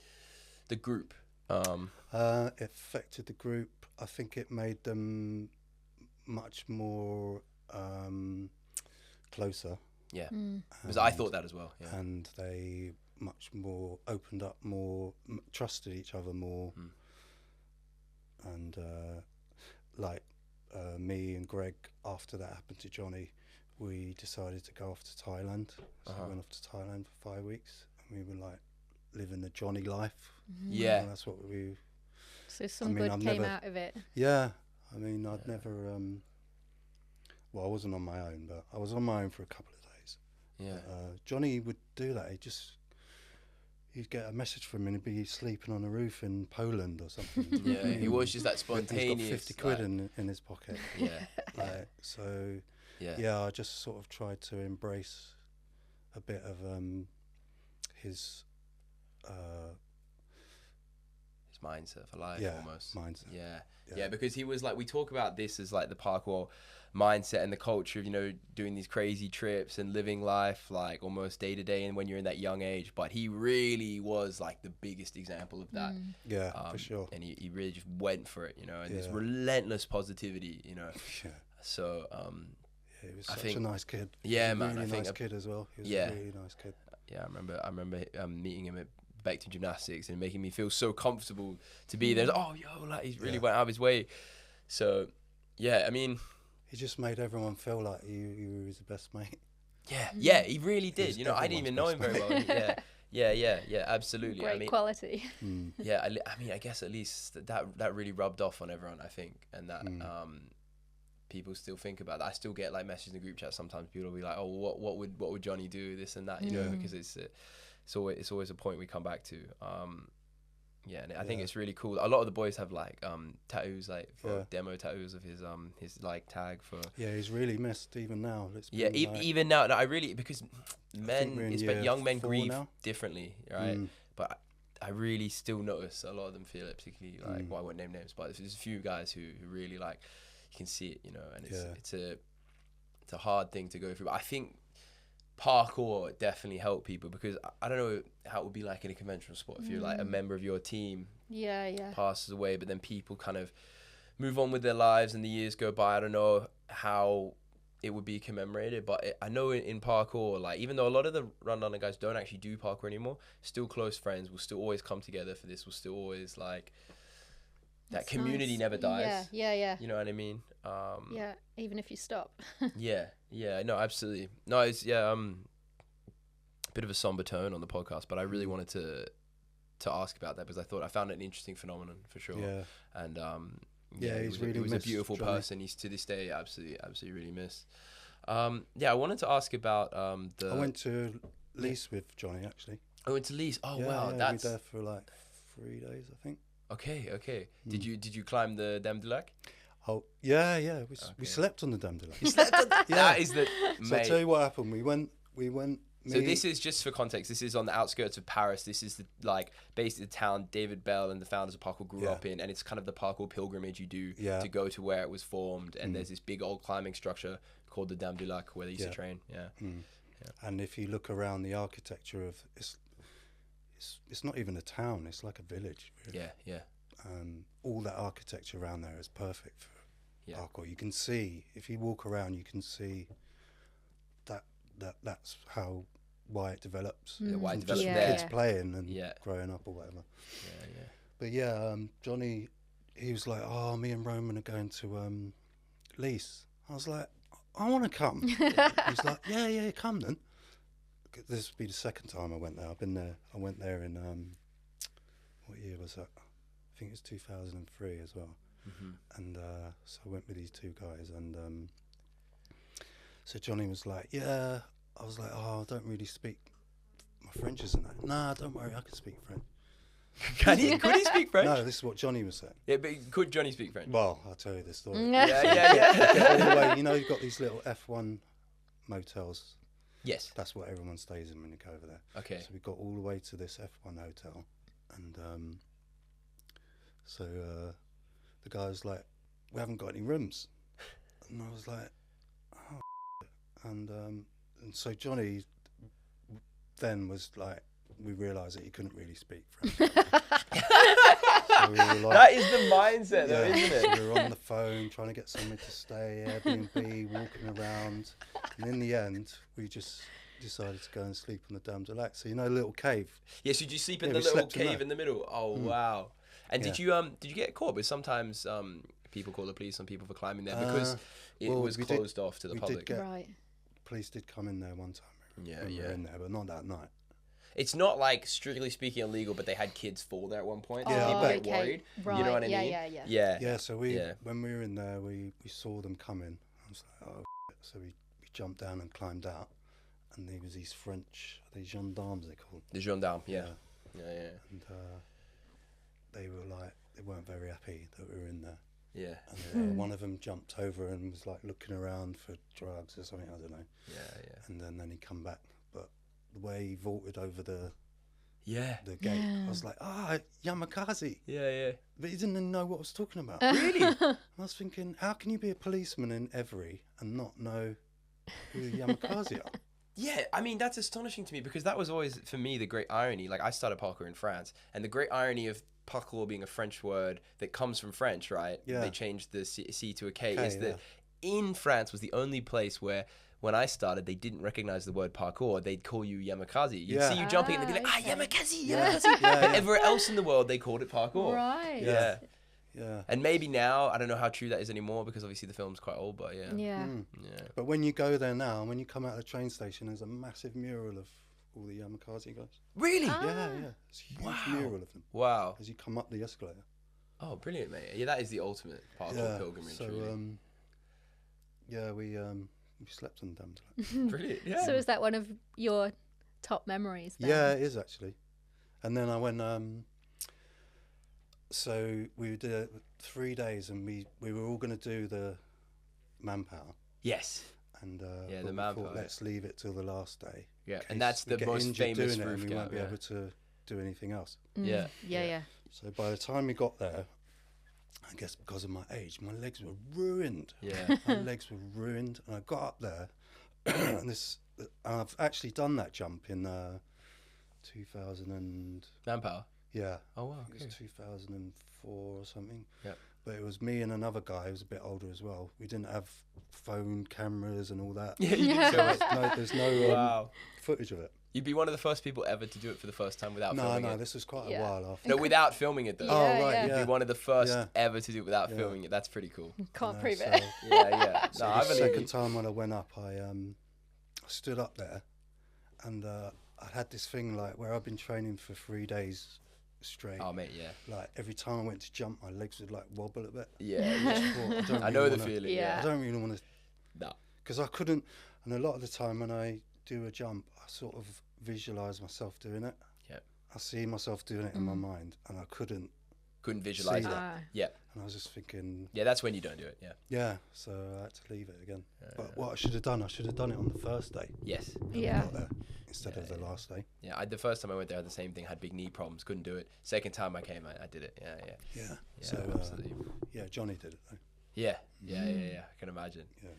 [SPEAKER 1] the group?
[SPEAKER 2] It affected the group. I think it made them much more closer.
[SPEAKER 1] Yeah, because I thought that as well. Yeah.
[SPEAKER 2] And they much more opened up, more trusted each other more, and me and Greg, after that happened to Johnny, we decided to go off to Thailand. So we went off to Thailand for 5 weeks, and we were like living the Johnny life.
[SPEAKER 1] Yeah,
[SPEAKER 2] And that's what we.
[SPEAKER 3] So some good came out of it.
[SPEAKER 2] Yeah, I mean, I'd never. Well, I wasn't on my own, but I was on my own for a couple of days.
[SPEAKER 1] Yeah.
[SPEAKER 2] Johnny would do that. You'd get a message from him and he'd be sleeping on a roof in Poland or something.
[SPEAKER 1] Yeah, he was just that spontaneous.
[SPEAKER 2] He's got 50 quid in his pocket.
[SPEAKER 1] Yeah.
[SPEAKER 2] So,
[SPEAKER 1] Yeah.
[SPEAKER 2] I just sort of tried to embrace a bit of his
[SPEAKER 1] mindset for life, almost.
[SPEAKER 2] Mindset.
[SPEAKER 1] Yeah, because he was like, we talk about this as like the parkour mindset and the culture of, you know, doing these crazy trips and living life like almost day to day, and when you're in that young age, but he really was like the biggest example of that.
[SPEAKER 2] For sure.
[SPEAKER 1] And he really just went for it, you know, and this relentless positivity, you know. So
[SPEAKER 2] he was such a nice kid.
[SPEAKER 1] Yeah,
[SPEAKER 2] he was
[SPEAKER 1] man.
[SPEAKER 2] a really nice kid as well. He was a really nice kid.
[SPEAKER 1] Yeah, I remember meeting him at Beckton Gymnastics and making me feel so comfortable to be there. Oh, yo, like he's really went out of his way. So, yeah, I mean,
[SPEAKER 2] he just made everyone feel like he was the best mate.
[SPEAKER 1] Yeah, he really did. You know, I didn't even know him very well. Yeah, absolutely.
[SPEAKER 3] Great quality.
[SPEAKER 1] Yeah, I mean, I guess at least that really rubbed off on everyone, I think, and that people still think about that. I still get like messages in the group chat sometimes. People will be like, "Oh, what would Johnny do? This and that," you know, because it's always a point we come back to. And I think it's really cool. A lot of the boys have like tattoos, like for demo tattoos of his like tag for.
[SPEAKER 2] Yeah, he's really missed even now.
[SPEAKER 1] Even now, I really, because young men grieve
[SPEAKER 2] now.
[SPEAKER 1] Differently, right? But I really still notice a lot of them feel it, particularly like, well, I won't name names, but there's a few guys who really like, you can see it, you know, and it's a hard thing to go through. But I think parkour definitely helped people, because I don't know how it would be like in a conventional sport if you're like a member of your team passes away, but then people kind of move on with their lives and the years go by. I don't know how it would be commemorated, but I know in parkour, like, even though a lot of the Run LDN guys don't actually do parkour anymore, still close friends will still always come together for this, will still always like that community never dies.
[SPEAKER 3] Yeah.
[SPEAKER 1] You know what I mean?
[SPEAKER 3] Even if you stop.
[SPEAKER 1] No, absolutely. No, it's bit of a somber tone on the podcast, but I really wanted to ask about that, because I found it an interesting phenomenon for sure. And he was a beautiful person. He's to this day absolutely really missed. I wanted to ask about
[SPEAKER 2] I went to Lease with Johnny, actually.
[SPEAKER 1] I went to Lease. Oh wow,
[SPEAKER 2] we were there for like 3 days, I think.
[SPEAKER 1] Okay. Did you climb the Dame du Lac?
[SPEAKER 2] Oh yeah. We slept on the Dame du Lac.
[SPEAKER 1] You slept on that is the.
[SPEAKER 2] So I'll tell you what happened. We went.
[SPEAKER 1] So this is, just for context, this is on the outskirts of Paris. This is basically the town David Bell and the founders of Parkour grew up in, and it's kind of the parkour pilgrimage you do to go to where it was formed. And there's this big old climbing structure called the Dame du Lac where they used to train.
[SPEAKER 2] And if you look around, the architecture of it's not even a town. It's like a village. Really.
[SPEAKER 1] Yeah.
[SPEAKER 2] All that architecture around there is perfect for parkour. You can see, if you walk around, you can see that's why it develops.
[SPEAKER 1] Why it
[SPEAKER 2] develops
[SPEAKER 1] there.
[SPEAKER 2] Kids playing and growing up or whatever. But Johnny, he was like, "Oh, me and Roman are going to Lease." I was like, "I want to come." He's like, "Yeah, come then." This would be the second time I went there. I went there in what year was that? I think it was 2003 as well. And so I went with these two guys, and so Johnny was like, "Yeah." I was like, "Oh, I don't really speak. My French isn't that." "Nah, don't worry, I can speak French."
[SPEAKER 1] Could he speak French?
[SPEAKER 2] No, this is what Johnny was saying.
[SPEAKER 1] Yeah, but could Johnny speak French?
[SPEAKER 2] Well, I'll tell you the story.
[SPEAKER 1] Yeah.
[SPEAKER 2] All the way, you know, you've got these little F1 motels.
[SPEAKER 1] Yes.
[SPEAKER 2] That's what everyone stays in when you go over there.
[SPEAKER 1] Okay.
[SPEAKER 2] So we got all the way to this F1 hotel, and so the guy was like, "We haven't got any rooms," and I was like, "Oh," and so Johnny then was like, we realised that he couldn't really speak French. So we were like,
[SPEAKER 1] that is the mindset, though, isn't it?
[SPEAKER 2] We were on the phone trying to get somewhere to stay, Airbnb, walking around, and in the end, we just decided to go and sleep on the Dame de Lac. So you know, a little cave.
[SPEAKER 1] Yes, did you sleep in
[SPEAKER 2] Yeah,
[SPEAKER 1] the
[SPEAKER 2] we
[SPEAKER 1] little
[SPEAKER 2] slept in
[SPEAKER 1] cave
[SPEAKER 2] there.
[SPEAKER 1] in the middle? Oh wow! And did you get caught? Because sometimes people call the police on people for climbing there because it was closed off to the public.
[SPEAKER 3] Right.
[SPEAKER 2] Police did come in there one time.
[SPEAKER 1] Yeah,
[SPEAKER 2] when we were in there, but not that night.
[SPEAKER 1] It's not like strictly speaking illegal, but they had kids fall there at one point.
[SPEAKER 2] Yeah,
[SPEAKER 1] People
[SPEAKER 2] I
[SPEAKER 1] get
[SPEAKER 2] bet.
[SPEAKER 1] worried.
[SPEAKER 3] Right.
[SPEAKER 1] You know what I mean?
[SPEAKER 3] Yeah.
[SPEAKER 2] Yeah, so when we were in there, we saw them coming. I was like, oh, shit. So we jumped down and climbed out, and there was these French, these gendarmes they called.
[SPEAKER 1] The gendarme, yeah.
[SPEAKER 2] And they were like, they weren't very happy that we were in there.
[SPEAKER 1] Yeah.
[SPEAKER 2] And one of them jumped over and was like looking around for drugs or something, I don't know.
[SPEAKER 1] Yeah.
[SPEAKER 2] And then he come back, but the way he vaulted over the gate, I was like, Yamakaze.
[SPEAKER 1] Yeah.
[SPEAKER 2] But he didn't know what I was talking about.
[SPEAKER 1] Really?
[SPEAKER 2] I was thinking, how can you be a policeman in Every and not know who the Yamakaze are?
[SPEAKER 1] Yeah, I mean, that's astonishing to me because that was always, for me, the great irony. Like, I started parkour in France, and the great irony of parkour being a French word that comes from French, right?
[SPEAKER 2] Yeah.
[SPEAKER 1] They changed the C to a K, is that in France was the only place where, when I started, they didn't recognize the word parkour. They'd call you Yamakaze. You'd see you jumping, and they'd be like, Yamakaze, Yamakaze. But everywhere else in the world, they called it parkour.
[SPEAKER 3] Right.
[SPEAKER 1] Yeah.
[SPEAKER 2] Yeah.
[SPEAKER 1] And maybe now, I don't know how true that is anymore because obviously the film's quite old, but
[SPEAKER 3] Yeah.
[SPEAKER 2] But when you go there now, when you come out of the train station, there's a massive mural of all the Yamakaze guys.
[SPEAKER 1] Really?
[SPEAKER 2] Yeah. It's a huge mural of them
[SPEAKER 1] Wow.
[SPEAKER 2] as you come up the escalator.
[SPEAKER 1] Oh, brilliant, mate. Yeah, that is the ultimate parkour pilgrimage,
[SPEAKER 2] So,
[SPEAKER 1] really.
[SPEAKER 2] we slept on the Dame de Lac.
[SPEAKER 1] Brilliant, yeah.
[SPEAKER 3] So is that one of your top memories then?
[SPEAKER 2] Yeah, it is actually. And then I went. So we did 3 days, and we were all going to do the manpower.
[SPEAKER 1] Yes.
[SPEAKER 2] And
[SPEAKER 1] the
[SPEAKER 2] but we
[SPEAKER 1] manpower,
[SPEAKER 2] thought, let's leave it till the last day.
[SPEAKER 1] Yeah,
[SPEAKER 2] in
[SPEAKER 1] and
[SPEAKER 2] case
[SPEAKER 1] that's
[SPEAKER 2] we
[SPEAKER 1] the
[SPEAKER 2] get
[SPEAKER 1] most
[SPEAKER 2] injured
[SPEAKER 1] famous
[SPEAKER 2] doing it
[SPEAKER 1] roof
[SPEAKER 2] and we won't
[SPEAKER 1] gap,
[SPEAKER 2] be
[SPEAKER 1] yeah.
[SPEAKER 2] able to do anything else.
[SPEAKER 1] Yeah.
[SPEAKER 3] Yeah.
[SPEAKER 2] So by the time we got there, I guess because of my age, my legs were ruined.
[SPEAKER 1] Yeah.
[SPEAKER 2] My legs were ruined, and I got up there, and I've actually done that jump in 2000 and
[SPEAKER 1] Manpower.
[SPEAKER 2] yeah.
[SPEAKER 1] Oh wow.
[SPEAKER 2] It was 2004 or something.
[SPEAKER 1] Yeah.
[SPEAKER 2] But it was me and another guy who was a bit older as well. We didn't have phone cameras and all that.
[SPEAKER 1] Yeah, you did so much.
[SPEAKER 2] There's no
[SPEAKER 1] Wow.
[SPEAKER 2] footage of it.
[SPEAKER 1] You'd be one of the first people ever to do it for the first time without filming it.
[SPEAKER 2] No, this was quite a while after.
[SPEAKER 1] No, without filming it though.
[SPEAKER 2] Oh, right,
[SPEAKER 1] You'd
[SPEAKER 2] yeah.
[SPEAKER 1] be one of the first
[SPEAKER 2] Yeah.
[SPEAKER 1] ever to do it without filming it. That's pretty cool.
[SPEAKER 3] Can't
[SPEAKER 2] No,
[SPEAKER 3] prove
[SPEAKER 2] so-
[SPEAKER 3] it.
[SPEAKER 1] Yeah.
[SPEAKER 2] So
[SPEAKER 1] No, I
[SPEAKER 2] the
[SPEAKER 1] believe
[SPEAKER 2] second
[SPEAKER 1] you.
[SPEAKER 2] time when I went up, I stood up there, and I had this thing like where I've been training for 3 days straight.
[SPEAKER 1] Oh mate, yeah.
[SPEAKER 2] Like every time I went to jump, my legs would like wobble a bit.
[SPEAKER 1] Yeah. I know the feeling.
[SPEAKER 3] Yeah.
[SPEAKER 2] I don't really want to,
[SPEAKER 1] No.
[SPEAKER 2] because I couldn't. And a lot of the time when I do a jump, I sort of visualize myself doing it.
[SPEAKER 1] Yep.
[SPEAKER 2] I see myself doing it in my mind, and I couldn't.
[SPEAKER 1] Couldn't visualize
[SPEAKER 2] See
[SPEAKER 1] it.
[SPEAKER 2] that.
[SPEAKER 1] Yeah.
[SPEAKER 2] And I was just thinking,
[SPEAKER 1] Yeah, that's when you don't do it. Yeah.
[SPEAKER 2] yeah. So I had to leave it again. But what I should have done it on the first day.
[SPEAKER 1] Yes.
[SPEAKER 3] Yeah.
[SPEAKER 2] Got there, instead of the last day.
[SPEAKER 1] Yeah. The first time I went there, I had the same thing. Had big knee problems. Couldn't do it. Second time I came, I did it. Yeah.
[SPEAKER 2] Yeah.
[SPEAKER 1] Yeah.
[SPEAKER 2] So
[SPEAKER 1] Absolutely.
[SPEAKER 2] yeah, Johnny did it though.
[SPEAKER 1] Yeah. I can imagine.
[SPEAKER 2] Yeah.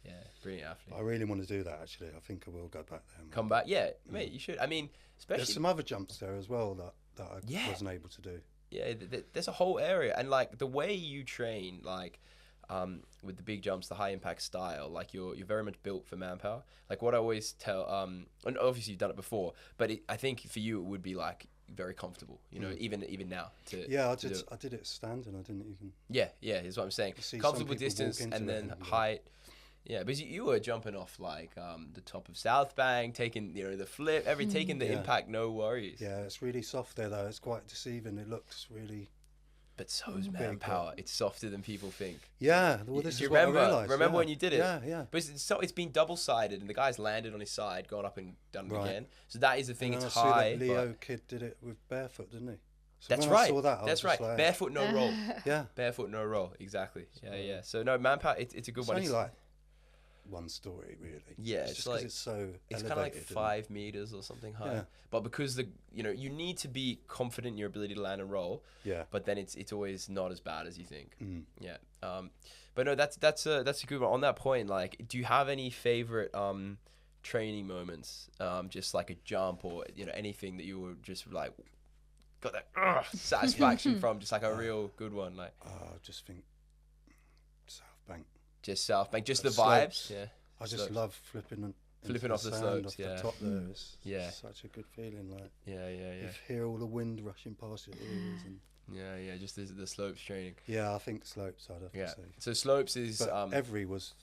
[SPEAKER 1] Yeah. Brilliant athlete.
[SPEAKER 2] I really want to do that actually. I think I will go back there.
[SPEAKER 1] Come back. Yeah, mate. You should. I mean,
[SPEAKER 2] There's
[SPEAKER 1] especially.
[SPEAKER 2] some other jumps there as well that I
[SPEAKER 1] Yeah.
[SPEAKER 2] wasn't able to do.
[SPEAKER 1] Yeah, there's a whole area, and like the way you train, like with the big jumps, the high impact style, like you're very much built for manpower. Like what I always tell, and obviously you've done it before, but I think for you it would be like very comfortable, you know, even now to
[SPEAKER 2] Yeah, I
[SPEAKER 1] to
[SPEAKER 2] did.
[SPEAKER 1] do it.
[SPEAKER 2] I did it standing. I didn't even.
[SPEAKER 1] Yeah, is what I'm saying.
[SPEAKER 2] You see some
[SPEAKER 1] Comfortable
[SPEAKER 2] people walk
[SPEAKER 1] distance
[SPEAKER 2] into
[SPEAKER 1] and
[SPEAKER 2] it
[SPEAKER 1] then
[SPEAKER 2] and be like-
[SPEAKER 1] height. Yeah, because you were jumping off like the top of South Bank, taking the flip, taking the
[SPEAKER 2] Yeah.
[SPEAKER 1] impact, no worries.
[SPEAKER 2] Yeah, it's really soft there though. It's quite deceiving. It looks really.
[SPEAKER 1] But so's
[SPEAKER 2] Big,
[SPEAKER 1] manpower. It's softer than people think.
[SPEAKER 2] Yeah, well, this
[SPEAKER 1] Do
[SPEAKER 2] is
[SPEAKER 1] you
[SPEAKER 2] what I
[SPEAKER 1] remember?
[SPEAKER 2] realised.
[SPEAKER 1] Remember
[SPEAKER 2] yeah.
[SPEAKER 1] when you did it?
[SPEAKER 2] Yeah.
[SPEAKER 1] But it's been double-sided, and the guy's landed on his side, gone up and done it
[SPEAKER 2] Right.
[SPEAKER 1] again. So that is the thing.
[SPEAKER 2] And
[SPEAKER 1] It's
[SPEAKER 2] I see
[SPEAKER 1] high.
[SPEAKER 2] that Leo
[SPEAKER 1] but
[SPEAKER 2] kid did it with barefoot, didn't he? So
[SPEAKER 1] that's
[SPEAKER 2] when I
[SPEAKER 1] right.
[SPEAKER 2] saw that, I
[SPEAKER 1] That's
[SPEAKER 2] was just
[SPEAKER 1] right.
[SPEAKER 2] like,
[SPEAKER 1] Barefoot, no roll.
[SPEAKER 2] Yeah.
[SPEAKER 1] Barefoot, no roll. Exactly. Yeah. So no, manpower. It's a good
[SPEAKER 2] It's
[SPEAKER 1] one.
[SPEAKER 2] only
[SPEAKER 1] It's,
[SPEAKER 2] like one story really.
[SPEAKER 1] Yeah,
[SPEAKER 2] it's
[SPEAKER 1] it's
[SPEAKER 2] just 'cause
[SPEAKER 1] like-
[SPEAKER 2] it's so.
[SPEAKER 1] it's kind of like
[SPEAKER 2] elevated and-
[SPEAKER 1] 5 meters or something high.
[SPEAKER 2] Yeah.
[SPEAKER 1] But because you need to be confident in your ability to land and roll.
[SPEAKER 2] Yeah.
[SPEAKER 1] But then it's always not as bad as you think.
[SPEAKER 2] Mm.
[SPEAKER 1] Yeah. But no, that's a good one. On that point, like, do you have any favorite training moments? Just like a jump or anything that you were just like got that satisfaction from, just like a real good one, like
[SPEAKER 2] I just think South Bank.
[SPEAKER 1] just South Bank, just the
[SPEAKER 2] Slopes.
[SPEAKER 1] vibes. Yeah.
[SPEAKER 2] I just
[SPEAKER 1] Slopes.
[SPEAKER 2] love flipping
[SPEAKER 1] Flipping off the
[SPEAKER 2] sand
[SPEAKER 1] slopes,
[SPEAKER 2] off
[SPEAKER 1] yeah.
[SPEAKER 2] the top there. It's
[SPEAKER 1] Yeah.
[SPEAKER 2] such a good feeling. Like
[SPEAKER 1] Yeah,
[SPEAKER 2] you hear all the wind rushing past your ears, and
[SPEAKER 1] yeah. Just the slopes training.
[SPEAKER 2] yeah, I think slopes. I'd have to say.
[SPEAKER 1] So slopes is
[SPEAKER 2] But every was